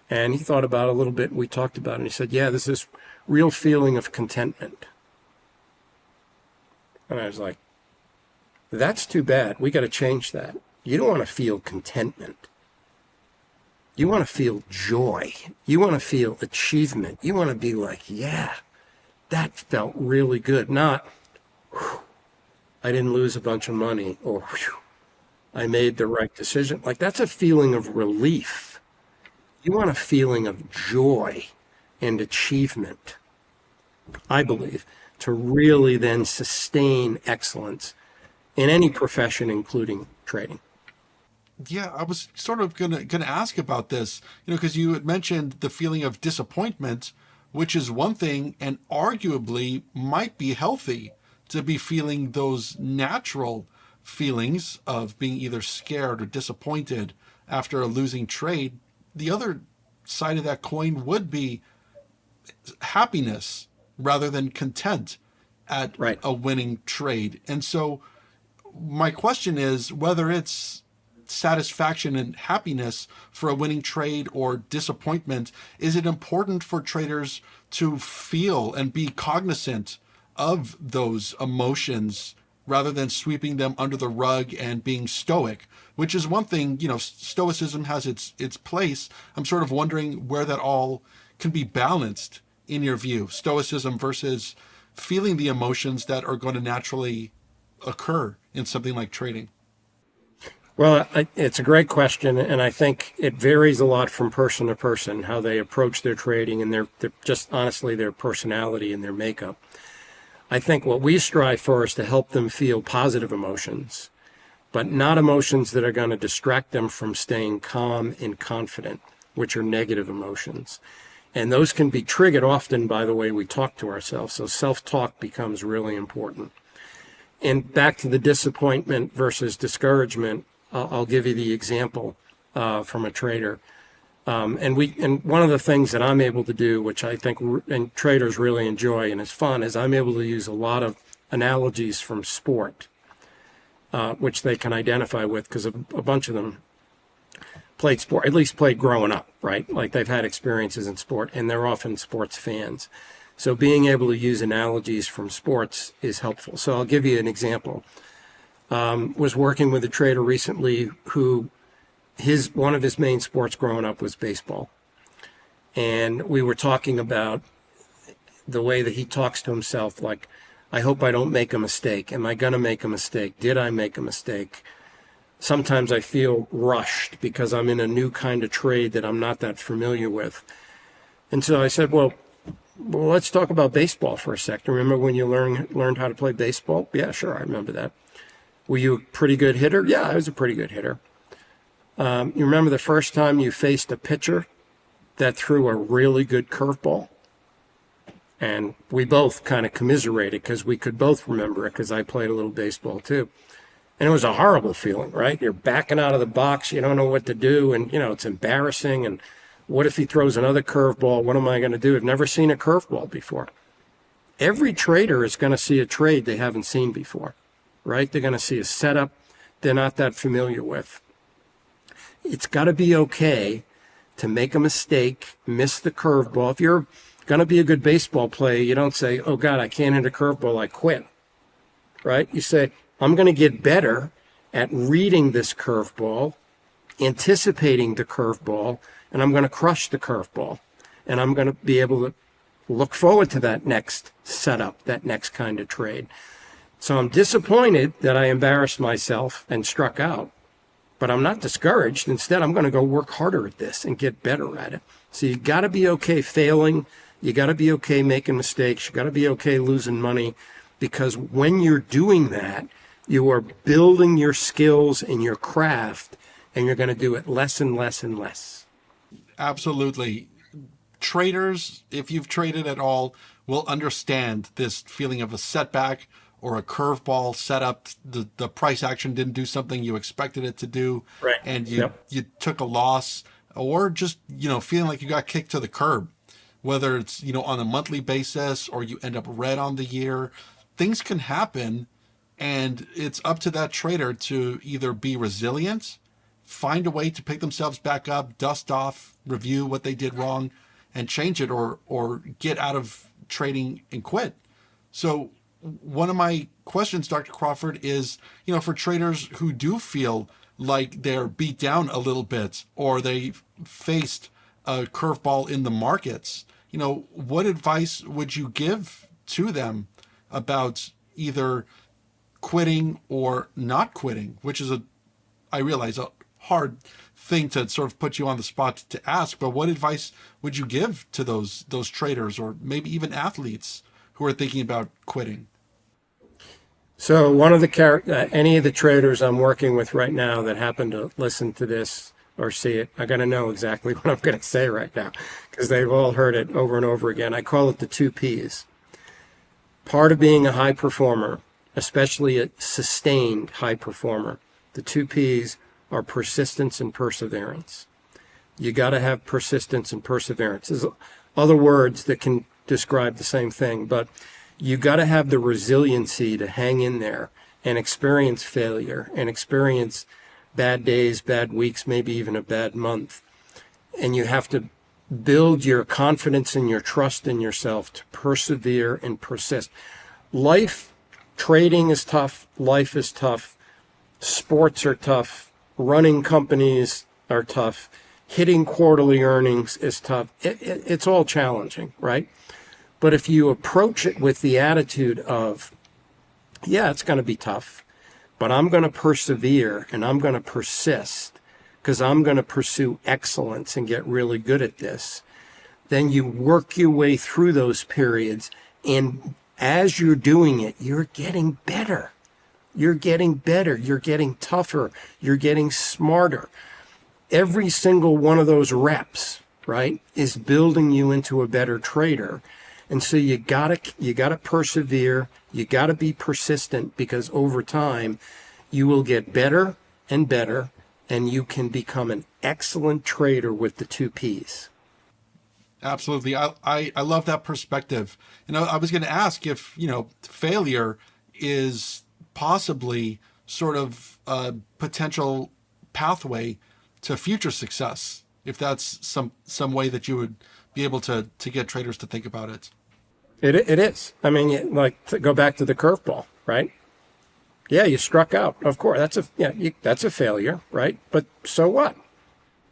And he thought about it a little bit, and we talked about it, and he said, yeah, there's this real feeling of contentment. And I was like, that's too bad. We got to change that. You don't want to feel contentment. You want to feel joy. You want to feel achievement. You want to be like, yeah, that felt really good. Not, whew, I didn't lose a bunch of money, or whew, I made the right decision. Like, that's a feeling of relief. You want a feeling of joy and achievement, I believe, to really then sustain excellence in any profession, including trading. Yeah, I was sort of gonna ask about this, because you had mentioned the feeling of disappointment, which is one thing, and arguably might be healthy to be feeling those natural feelings of being either scared or disappointed after a losing trade. The other side of that coin would be happiness rather than content at Right. a winning trade. And so my question is whether it's satisfaction and happiness for a winning trade or disappointment, is it important for traders to feel and be cognizant of those emotions rather than sweeping them under the rug and being stoic, which is one thing, stoicism has its place. I'm sort of wondering where that all can be balanced in your view, stoicism versus feeling the emotions that are going to naturally occur in something like trading. Well, it's a great question, and I think it varies a lot from person to person, how they approach their trading and their just honestly their personality and their makeup. I think what we strive for is to help them feel positive emotions, but not emotions that are going to distract them from staying calm and confident, which are negative emotions. And those can be triggered often by the way we talk to ourselves. So self-talk becomes really important. And back to the disappointment versus discouragement, I'll give you the example from a trader. And one of the things that I'm able to do, which I think and traders really enjoy and is fun, is I'm able to use a lot of analogies from sport, which they can identify with because a bunch of them played sport, at least played growing up, right? Like they've had experiences in sport, and they're often sports fans. So being able to use analogies from sports is helpful. So I'll give you an example. Was working with a trader recently who one of his main sports growing up was baseball. And we were talking about the way that he talks to himself, like, I hope I don't make a mistake. Am I going to make a mistake? Did I make a mistake? Sometimes I feel rushed because I'm in a new kind of trade that I'm not that familiar with. And so I said, well, let's talk about baseball for a second. Remember when you learned how to play baseball? Yeah, sure, I remember that. Were you a pretty good hitter? Yeah, I was a pretty good hitter. You remember the first time you faced a pitcher that threw a really good curveball? And we both kind of commiserated because we could both remember it because I played a little baseball too. And it was a horrible feeling, right? You're backing out of the box. You don't know what to do. And, it's embarrassing. And what if he throws another curveball? What am I going to do? I've never seen a curveball before. Every trader is going to see a trade they haven't seen before, right? They're going to see a setup they're not that familiar with. It's got to be okay to make a mistake, miss the curveball. If you're going to be a good baseball player, you don't say, oh, God, I can't hit a curveball, I quit, right? You say, I'm going to get better at reading this curveball, anticipating the curveball, and I'm going to crush the curveball. And I'm going to be able to look forward to that next setup, that next kind of trade. So I'm disappointed that I embarrassed myself and struck out, but I'm not discouraged. Instead, I'm going to go work harder at this and get better at it. So you got to be okay failing. You got to be okay making mistakes. You got to be okay losing money, because when you're doing that, you are building your skills and your craft, and you're going to do it less and less and less. Absolutely. Traders, if you've traded at all, will understand this feeling of a setback or a curveball setup. The price action didn't do something you expected it to do, Right. and Yep. you took a loss, or just feeling like you got kicked to the curb. Whether it's on a monthly basis or you end up red on the year, things can happen, and it's up to that trader to either be resilient, find a way to pick themselves back up, dust off, review what they did wrong, and change it, or get out of trading and quit. So one of my questions, Dr. Crawford, is, for traders who do feel like they're beat down a little bit, or they faced a curveball in the markets, what advice would you give to them about either quitting or not quitting, which is I realize, a hard thing to sort of put you on the spot to ask, but what advice would you give to those traders, or maybe even athletes who are thinking about quitting? So one of the any of the traders I'm working with right now that happen to listen to this or see it, are going to know exactly what I'm going to say right now, because they've all heard it over and over again. I call it the 2 Ps. Part of being a high performer, especially a sustained high performer, the 2 Ps are persistence and perseverance. You got to have persistence and perseverance. There's other words that can describe the same thing, but you got to have the resiliency to hang in there and experience failure and experience bad days, bad weeks, maybe even a bad month. And you have to build your confidence and your trust in yourself to persevere and persist. Life, trading is tough. Life is tough. Sports are tough. Running companies are tough. Hitting quarterly earnings is tough. It's all challenging, right? But if you approach it with the attitude of, yeah, it's going to be tough, but I'm going to persevere and I'm going to persist because I'm going to pursue excellence and get really good at this, then you work your way through those periods. And as you're doing it, you're getting better. You're getting better. You're getting tougher. You're getting smarter. Every single one of those reps, right, is building you into a better trader. And so you gotta persevere. You gotta be persistent, because over time you will get better and better, and you can become an excellent trader with the 2 Ps. Absolutely. I love that perspective. I was going to ask if, failure is possibly sort of a potential pathway to future success, if that's some way that you would be able to get traders to think about it. It is. I mean, like, to go back to the curveball, right? Yeah, you struck out. Of course, that's a failure, right? But so what?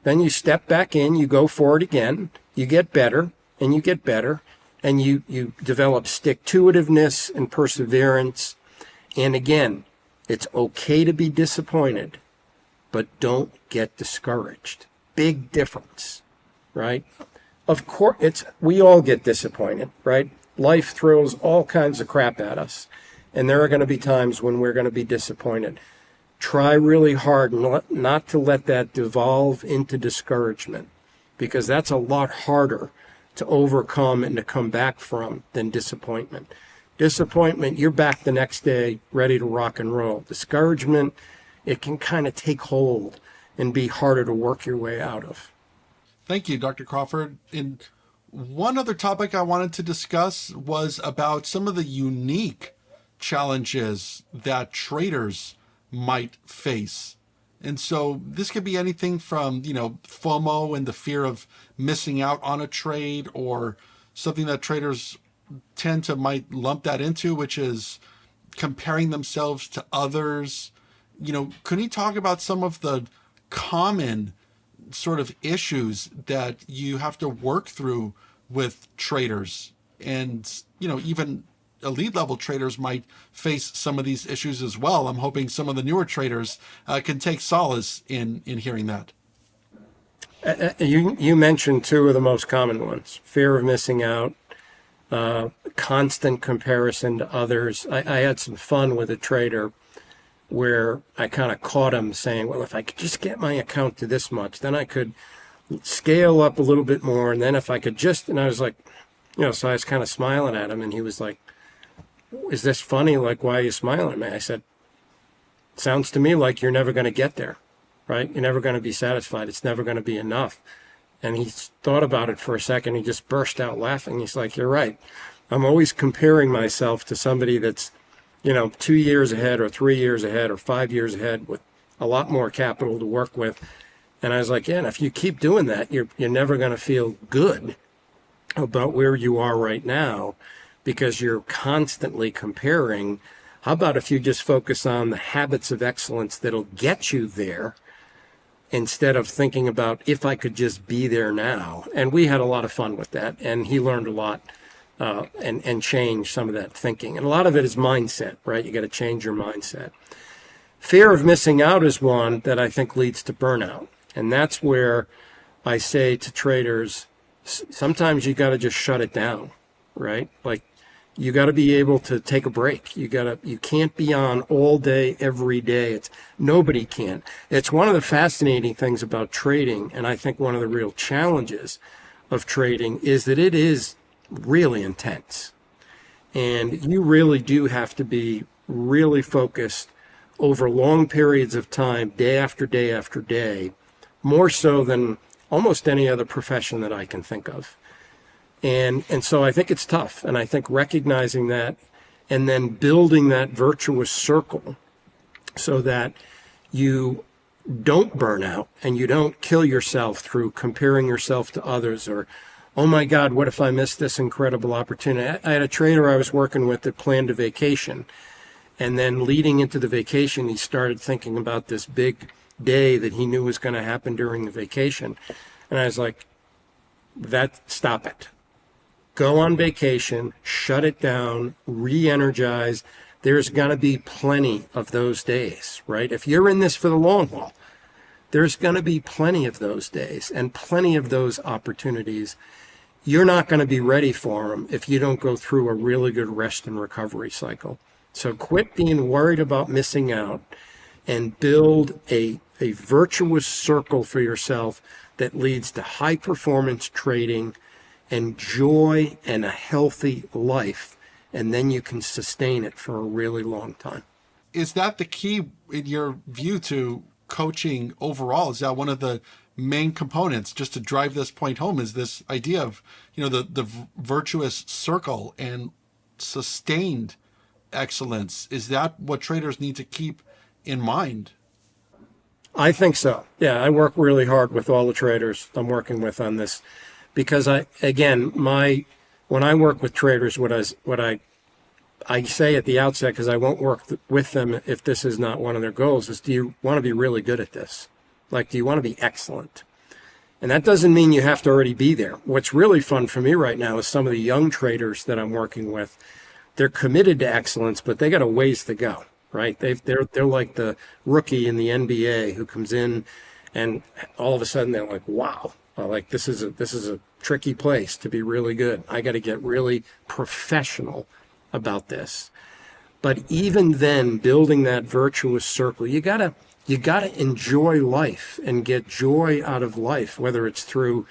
Then you step back in, you go for it again, you get better, and you get better, and you develop stick-to-itiveness and perseverance. And again, it's okay to be disappointed, but don't get discouraged. Big difference, right? Of course, we all get disappointed, right? Life throws all kinds of crap at us, and there are going to be times when we're going to be disappointed. Try really hard not to let that devolve into discouragement, because that's a lot harder to overcome and to come back from than disappointment. Disappointment, you're back the next day ready to rock and roll. Discouragement, it can kind of take hold and be harder to work your way out of. Thank you, Dr. Crawford. And one other topic I wanted to discuss was about some of the unique challenges that traders might face. And so this could be anything from, FOMO and the fear of missing out on a trade, or something that traders might lump that into, which is comparing themselves to others. Could you talk about some of the common sort of issues that you have to work through with traders? And, even elite level traders might face some of these issues as well. I'm hoping some of the newer traders can take solace in hearing that. You mentioned two of the most common ones: fear of missing out, constant comparison to others. I had some fun with a trader where I kind of caught him saying, well, if I could just get my account to this much, then I could scale up a little bit more. And then if I could just, and I was like, so I was kind of smiling at him, and he was like, is this funny? Like, why are you smiling at me? I said, sounds to me like you're never going to get there, right? You're never going to be satisfied. It's never going to be enough. And he thought about it for a second. He just burst out laughing. He's like, you're right. I'm always comparing myself to somebody that's, 2 years ahead or 3 years ahead or 5 years ahead with a lot more capital to work with. And I was like, yeah, and if you keep doing that, you're never going to feel good about where you are right now, because you're constantly comparing. How about if you just focus on the habits of excellence that'll get you there, instead of thinking about if I could just be there now? And we had a lot of fun with that, and he learned a lot and changed some of that thinking. And a lot of it is mindset, right? You got to change your mindset. Fear of missing out is one that I think leads to burnout. And that's where I say to traders, sometimes you got to just shut it down, right? Like, you got to be able to take a break. You can't be on all day, every day. Nobody can. It's one of the fascinating things about trading, and I think one of the real challenges of trading is that it is really intense. And you really do have to be really focused over long periods of time, day after day after day, more so than almost any other profession that I can think of. And so I think it's tough. And I think recognizing that and then building that virtuous circle so that you don't burn out and you don't kill yourself through comparing yourself to others, or, oh my God, what if I miss this incredible opportunity? I had a trader I was working with that planned a vacation. And then leading into the vacation, he started thinking about this big day that he knew was going to happen during the vacation. And I was like, stop it. Go on vacation, shut it down, re-energize. There's going to be plenty of those days, right? If you're in this for the long haul, there's going to be plenty of those days and plenty of those opportunities. You're not going to be ready for them if you don't go through a really good rest and recovery cycle. So quit being worried about missing out and build a virtuous circle for yourself that leads to high performance trading and joy and a healthy life. And then you can sustain it for a really long time. Is that the key, in your view, to coaching overall? Is that one of the main components, just to drive this point home, is this idea of, the virtuous circle and sustained excellence? Is that what traders need to keep in mind? I think so. Yeah, I work really hard with all the traders I'm working with on this, because when I work with traders, what I say at the outset, because I won't work with them if this is not one of their goals, is, do you want to be really good at this? Like, do you want to be excellent? And that doesn't mean you have to already be there. What's really fun for me right now is some of the young traders that I'm working with. They're committed to excellence, but they got a ways to go, right? They're like the rookie in the NBA who comes in, and all of a sudden they're like, wow, like this is a tricky place to be really good. I got to get really professional about this. But even then, building that virtuous circle, you gotta enjoy life and get joy out of life, whether it's through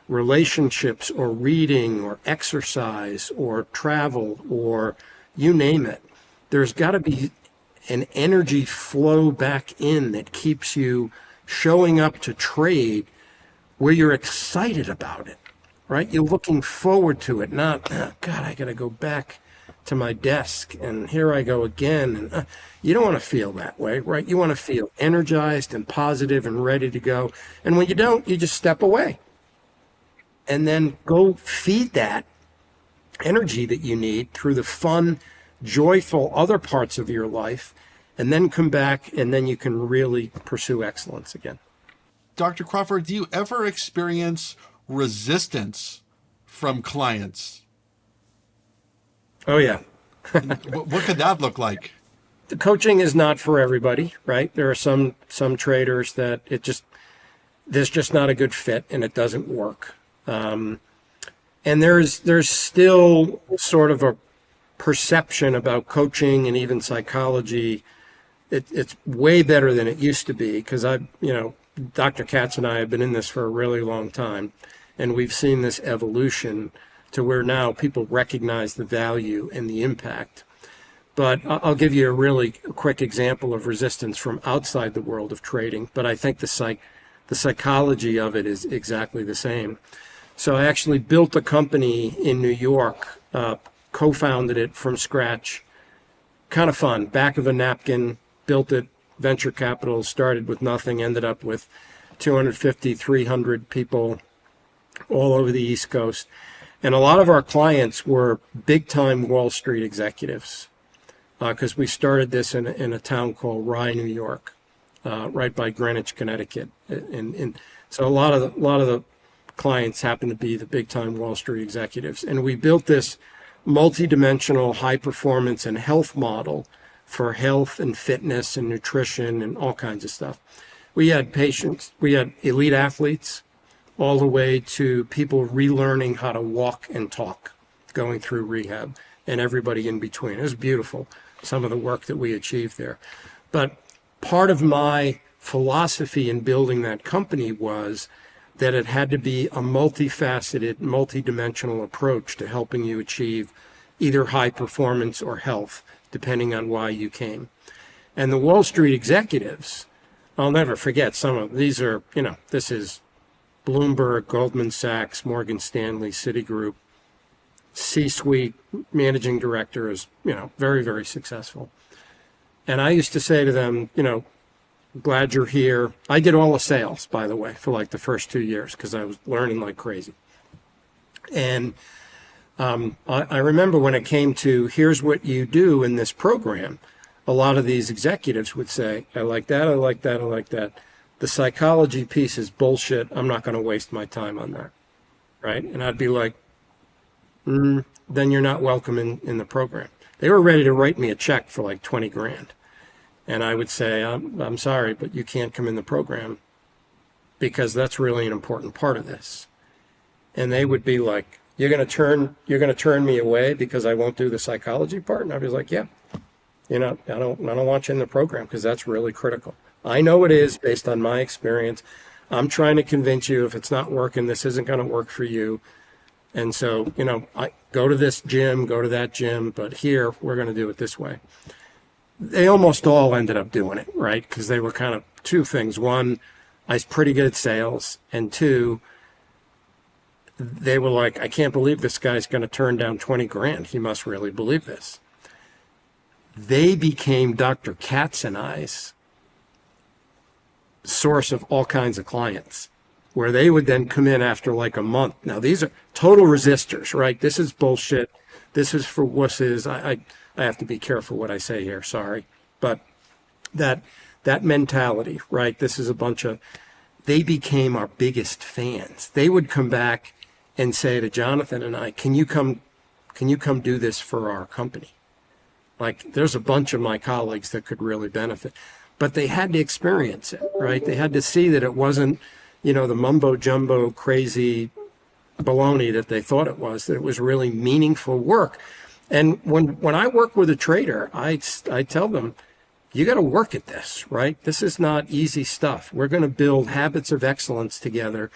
relationships or reading or exercise or travel or you name it. There's got to be an energy flow back in that keeps you showing up to trade where you're excited about it, right? You're looking forward to it, not, oh, God, I got to go back to my desk and here I go again. And you don't want to feel that way, right? You want to feel energized and positive and ready to go. And when you don't, you just step away and then go feed that energy that you need through the fun joyful other parts of your life, and then come back and then you can really pursue excellence again. Dr. Crawford, do you ever experience resistance from clients? Oh, yeah. What could that look like? The coaching is not for everybody, right? There are some traders that there's just not a good fit and it doesn't work. And there's still sort of a perception about coaching and even psychology. It's way better than it used to be because Dr. Katz and I have been in this for a really long time, and we've seen this evolution to where now people recognize the value and the impact. But I'll give you a really quick example of resistance from outside the world of trading, but I think the psychology of it is exactly the same. So I actually built a company in New York, co-founded it from scratch, kind of fun, back of a napkin, built it, venture capital, started with nothing, ended up with 250, 300 people all over the East Coast. And a lot of our clients were big-time Wall Street executives because we started this in a town called Rye, New York, right by Greenwich, Connecticut. And so a lot of the clients happen to be the big-time Wall Street executives. And we built this multi-dimensional high performance and health model for health and fitness and nutrition and all kinds of stuff. We had patients, we had elite athletes, all the way to people relearning how to walk and talk, going through rehab, and everybody in between. It was beautiful, some of the work that we achieved there. But part of my philosophy in building that company was that it had to be a multifaceted, multidimensional approach to helping you achieve either high performance or health, depending on why you came. And the Wall Street executives, I'll never forget some of these are, this is Bloomberg, Goldman Sachs, Morgan Stanley, Citigroup, C-suite managing directors, very, very successful. And I used to say to them, glad you're here. I did all the sales, by the way, for like the first 2 years because I was learning like crazy. And I remember when it came to here's what you do in this program, a lot of these executives would say, I like that, I like that, I like that. The psychology piece is bullshit. I'm not going to waste my time on that. Right? And I'd be like, then you're not welcome in the program. They were ready to write me a check for like 20 grand. And I would say, I'm sorry, but you can't come in the program because that's really an important part of this. And they would be like, you're going to turn me away because I won't do the psychology part? And I'd be like, yeah, I don't want you in the program because that's really critical. I know it is based on my experience. I'm trying to convince you if it's not working, this isn't going to work for you. And so, I go to this gym, go to that gym, but here we're going to do it this way. They almost all ended up doing it, right? Because they were kind of two things. One, I was pretty good at sales. And two, they were like, I can't believe this guy's going to turn down 20 grand. He must really believe this. They became Dr. Katz and I's source of all kinds of clients, where they would then come in after like a month. Now, these are total resistors, right? This is bullshit. This is for wusses. I have to be careful what I say here, sorry. But that mentality, right? This is a bunch of, they became our biggest fans. They would come back and say to Jonathan and I, can you come do this for our company? Like, there's a bunch of my colleagues that could really benefit. But they had to experience it, right? They had to see that it wasn't, the mumbo jumbo crazy baloney that they thought it was, that it was really meaningful work. And when I work with a trader, I tell them, you got to work at this, right? This is not easy stuff. We're going to build habits of excellence together,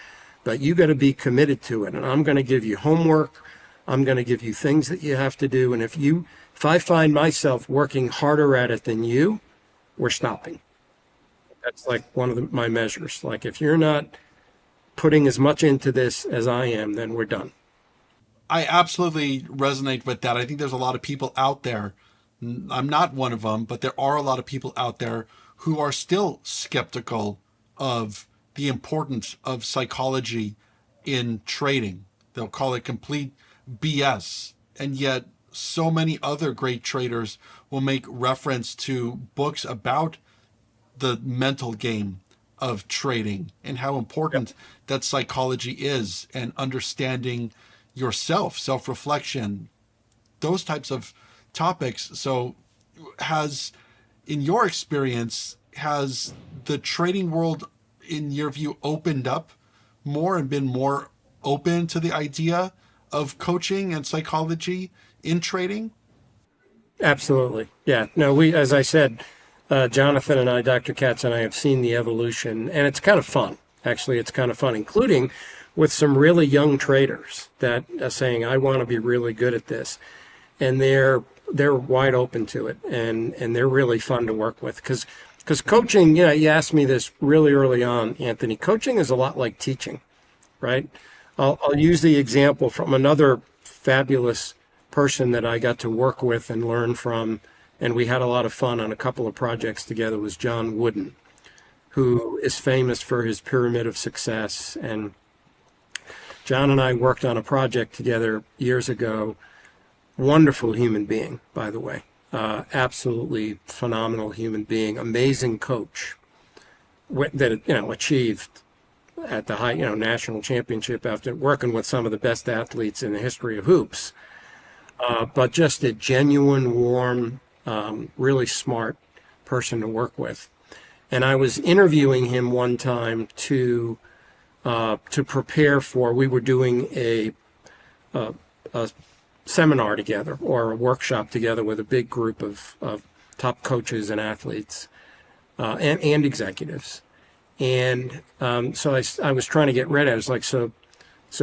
but you got to be committed to it. And I'm going to give you homework. I'm going to give you things that you have to do. And if I find myself working harder at it than you, we're stopping. That's like one of my measures. Like, if you're not putting as much into this as I am, then we're done. I absolutely resonate with that. I think there's a lot of people out there. I'm not one of them, but there are a lot of people out there who are still skeptical of the importance of psychology in trading. They'll call it complete BS. And yet so many other great traders will make reference to books about the mental game of trading and how important that psychology is, and understanding yourself, self-reflection, those types of topics. So in your experience, has the trading world, in your view, opened up more and been more open to the idea of coaching and psychology in trading? Absolutely. Yeah. No, as I said, Jonathan and I, Dr. Katz and I have seen the evolution, and it's kind of fun. Actually, it's kind of fun, including with some really young traders that are saying, I want to be really good at this. And they're wide open to it, and they're really fun to work with. Because coaching, you asked me this really early on, Anthony, coaching is a lot like teaching, right? I'll use the example from another fabulous person that I got to work with and learn from, and we had a lot of fun on a couple of projects together, was John Wooden, who is famous for his pyramid of success. And John and I worked on a project together years ago. Wonderful human being, by the way. Absolutely phenomenal human being, amazing coach that achieved at the high national championship after working with some of the best athletes in the history of hoops. But just a genuine, warm, really smart person to work with. And I was interviewing him one time to prepare for. We were doing a seminar together, or a workshop together, with a big group of top coaches and athletes and executives. And so I was trying to get ready. I was like, so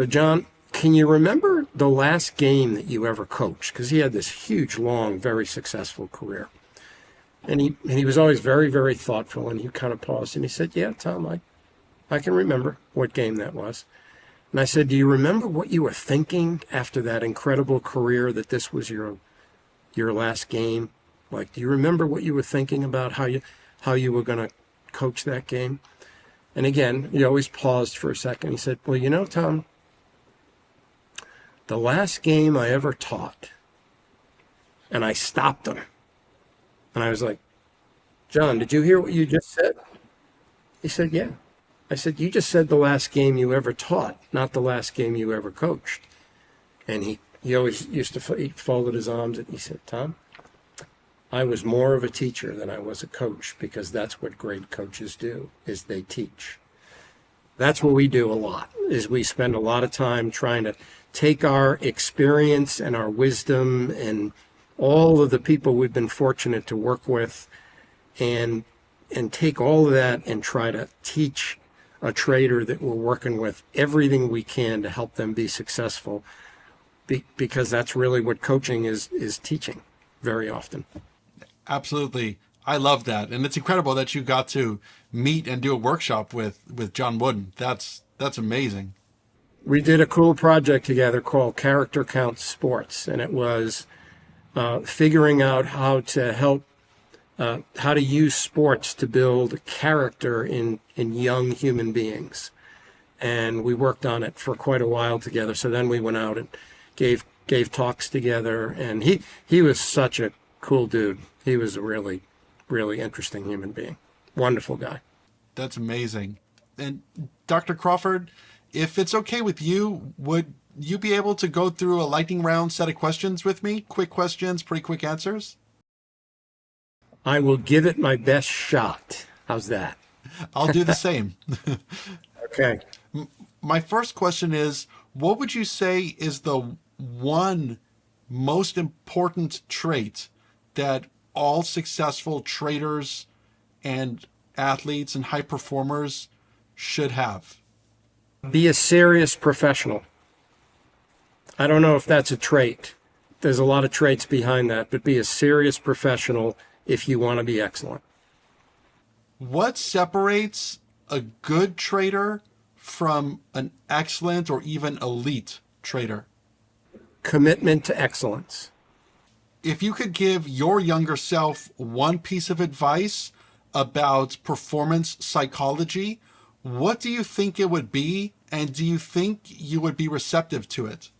John, can you remember the last game that you ever coached? Because he had this huge, long, very successful career. And he was always very, very thoughtful, and he kind of paused and he said, yeah, Tom, I can remember what game that was. And I said, do you remember what you were thinking after that incredible career, that this was your last game? Like, do you remember what you were thinking about, how you were going to coach that game? And again, he always paused for a second. He said, well, Tom, the last game I ever taught, and I stopped him. And I was like, John, did you hear what you just said? He said, yeah. I said, you just said the last game you ever taught, not the last game you ever coached. And he always used to, he folded his arms and he said, Tom, I was more of a teacher than I was a coach, because that's what great coaches do, is they teach. That's what we do a lot, is we spend a lot of time trying to take our experience and our wisdom and all of the people we've been fortunate to work with, and take all of that and try to teach a trader that we're working with everything we can to help them be successful, because that's really what coaching is teaching very often. Absolutely. I love that. And it's incredible that you got to meet and do a workshop with John Wooden. That's amazing. We did a cool project together called Character Counts Sports, and it was figuring out how to use sports to build character in young human beings. And we worked on it for quite a while together. So then we went out and gave talks together, and he was such a cool dude. He was a really, really interesting human being. Wonderful guy. That's amazing. And Dr. Crawford, if it's okay with you, would you be able to go through a lightning round set of questions with me? Quick questions, pretty quick answers? I will give it my best shot. How's that? I'll do the same. Okay. My first question is, what would you say is the one most important trait that all successful traders and athletes and high performers should have? Be a serious professional. I don't know if that's a trait. There's a lot of traits behind that, but be a serious professional if you want to be excellent. What separates a good trader from an excellent or even elite trader? Commitment to excellence. If you could give your younger self one piece of advice about performance psychology, what do you think it would be, and do you think you would be receptive to it?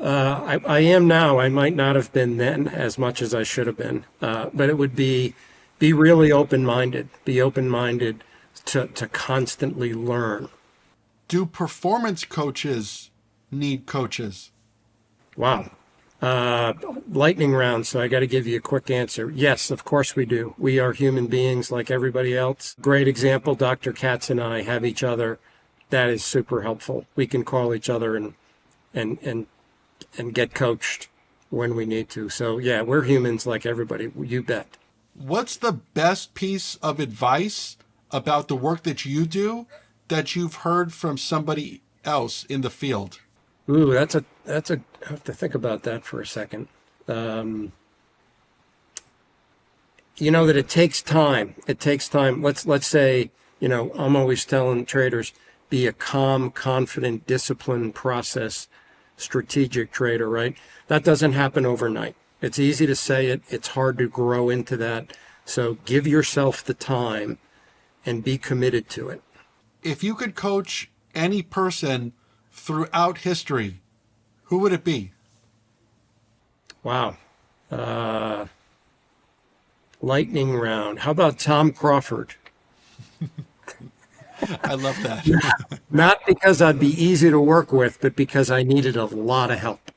I am now. I might not have been then as much as I should have been. But it would be really open-minded. Be open-minded to constantly learn. Do performance coaches need coaches? Wow. Lightning round, so I got to give you a quick answer. Yes, of course we do. We are human beings like everybody else. Great example, Dr. Katz and I have each other. That is super helpful. We can call each other and get coached when we need to. So yeah, we're humans like everybody. You bet. What's the best piece of advice about the work that you do that you've heard from somebody else in the field? Ooh, that's a. I have to think about that for a second. That it takes time. It takes time. Let's say, I'm always telling traders, be a calm, confident, disciplined, process, strategic trader, right? That doesn't happen overnight. It's easy to say it. It's hard to grow into that. So give yourself the time and be committed to it. If you could coach any person throughout history, who would it be? Wow. Lightning round. How about Tom Crawford? I love that. Not because I'd be easy to work with, but because I needed a lot of help.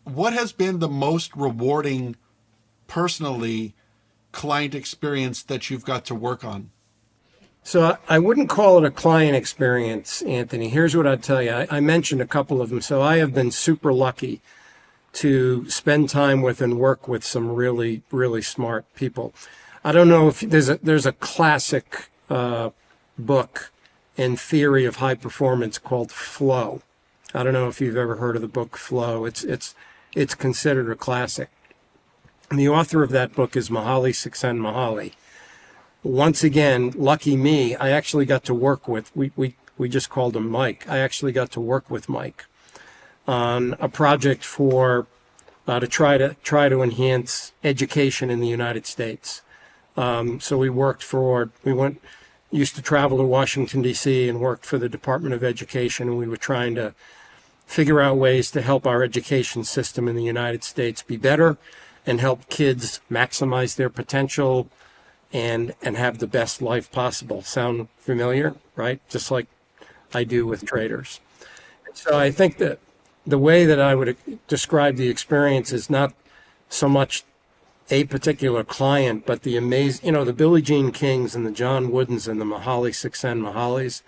What has been the most rewarding, personally, client experience that you've got to work on? So I wouldn't call it a client experience, Anthony. Here's what I'd tell you. I mentioned a couple of them. So I have been super lucky to spend time with and work with some really, really smart people. I don't know if there's a classic book in theory of high performance called Flow. I don't know if you've ever heard of the book Flow. It's considered a classic. And the author of that book is Mihaly Csikszentmihalyi. Once again, lucky me, I actually got to work with, we just called him Mike. I actually got to work with Mike on a project to try to enhance education in the United States. So we used to travel to Washington, D.C. and worked for the Department of Education, and we were trying to figure out ways to help our education system in the United States be better and help kids maximize their potential and have the best life possible. Sound familiar, right? Just like I do with traders. So I think that the way that I would describe the experience is not so much a particular client, but the the Billie Jean Kings and the John Woodens and the Mihaly Csikszentmihalyi's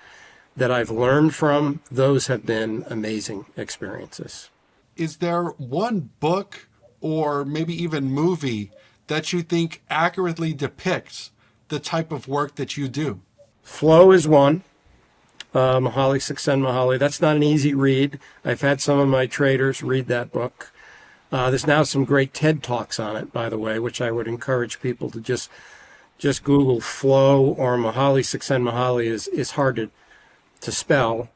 that I've learned from, those have been amazing experiences. Is there one book or maybe even movie that you think accurately depicts the type of work that you do? Flow is one. Mihaly Csikszentmihalyi. That's not an easy read. I've had some of my traders read that book. There's now some great TED Talks on it, by the way, which I would encourage people to just Google Flow or Mihaly Csikszentmihalyi is hard to spell.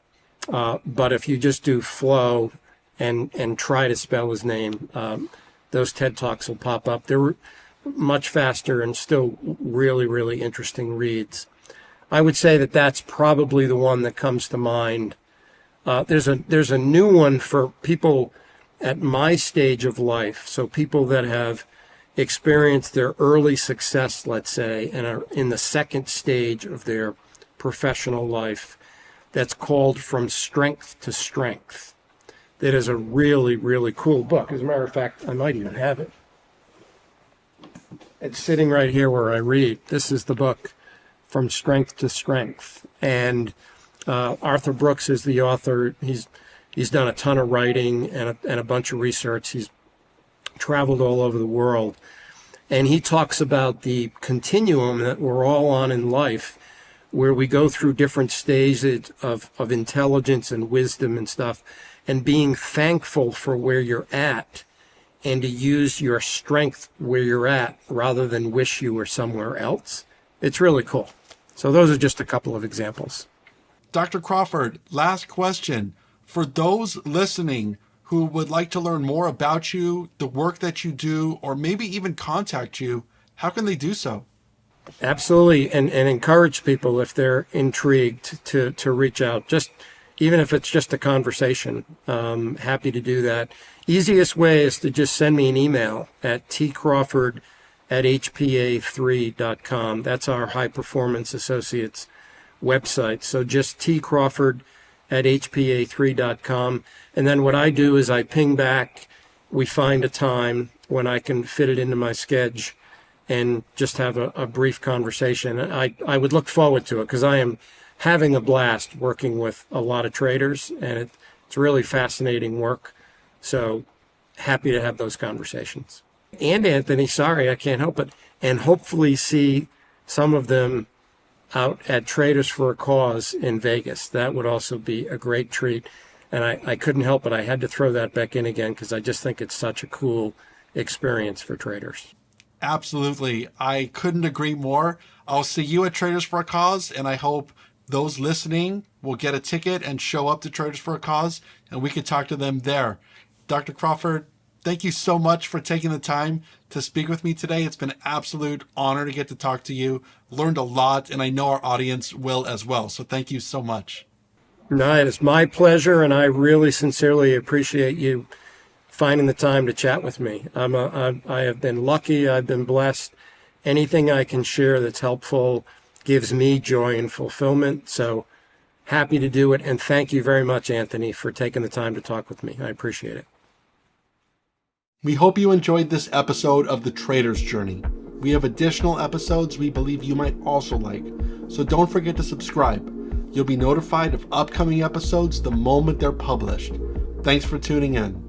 But if you just do Flow and try to spell his name, those TED Talks will pop up. They're much faster and still really, really interesting reads. I would say that that's probably the one that comes to mind. There's a new one for people at my stage of life, so people that have experienced their early success, let's say, and are in the second stage of their professional life. That's called From Strength to Strength. That is a really, really cool book. As a matter of fact, I might even have it. It's sitting right here where I read. This is the book, From Strength to Strength. And Arthur Brooks is the author. He's done a ton of writing and a bunch of research. He's traveled all over the world. And he talks about the continuum that we're all on in life, where we go through different stages of intelligence and wisdom and stuff, and being thankful for where you're at and to use your strength where you're at rather than wish you were somewhere else. It's really cool. So those are just a couple of examples. Dr. Crawford, last question. For those listening who would like to learn more about you, the work that you do, or maybe even contact you, how can they do so? Absolutely. And encourage people, if they're intrigued, to reach out. Just, even if it's just a conversation. Happy to do that. Easiest way is to just send me an email at tcrawford@hpa3.com. That's our High Performance Associates website. So just tcrawford@hpa3.com. And then what I do is I ping back. We find a time when I can fit it into my schedule and just have a brief conversation. I would look forward to it because I am having a blast working with a lot of traders, and it's really fascinating work. So happy to have those conversations. And Anthony, sorry, I can't help it. And hopefully see some of them out at Traders for a Cause in Vegas. That would also be a great treat. And I couldn't help it. I had to throw that back in again because I just think it's such a cool experience for traders. Absolutely. I couldn't agree more. I'll see you at Traders for a Cause, and I hope those listening will get a ticket and show up to Traders for a Cause, and we can talk to them there. Dr. Crawford, thank you so much for taking the time to speak with me today. It's been an absolute honor to get to talk to you. Learned a lot, and I know our audience will as well. So thank you so much. No, it is my pleasure, and I really sincerely appreciate you finding the time to chat with me. I have been lucky. I've been blessed. Anything I can share that's helpful gives me joy and fulfillment. So happy to do it. And thank you very much, Anthony, for taking the time to talk with me. I appreciate it. We hope you enjoyed this episode of The Trader's Journey. We have additional episodes we believe you might also like, so don't forget to subscribe. You'll be notified of upcoming episodes the moment they're published. Thanks for tuning in.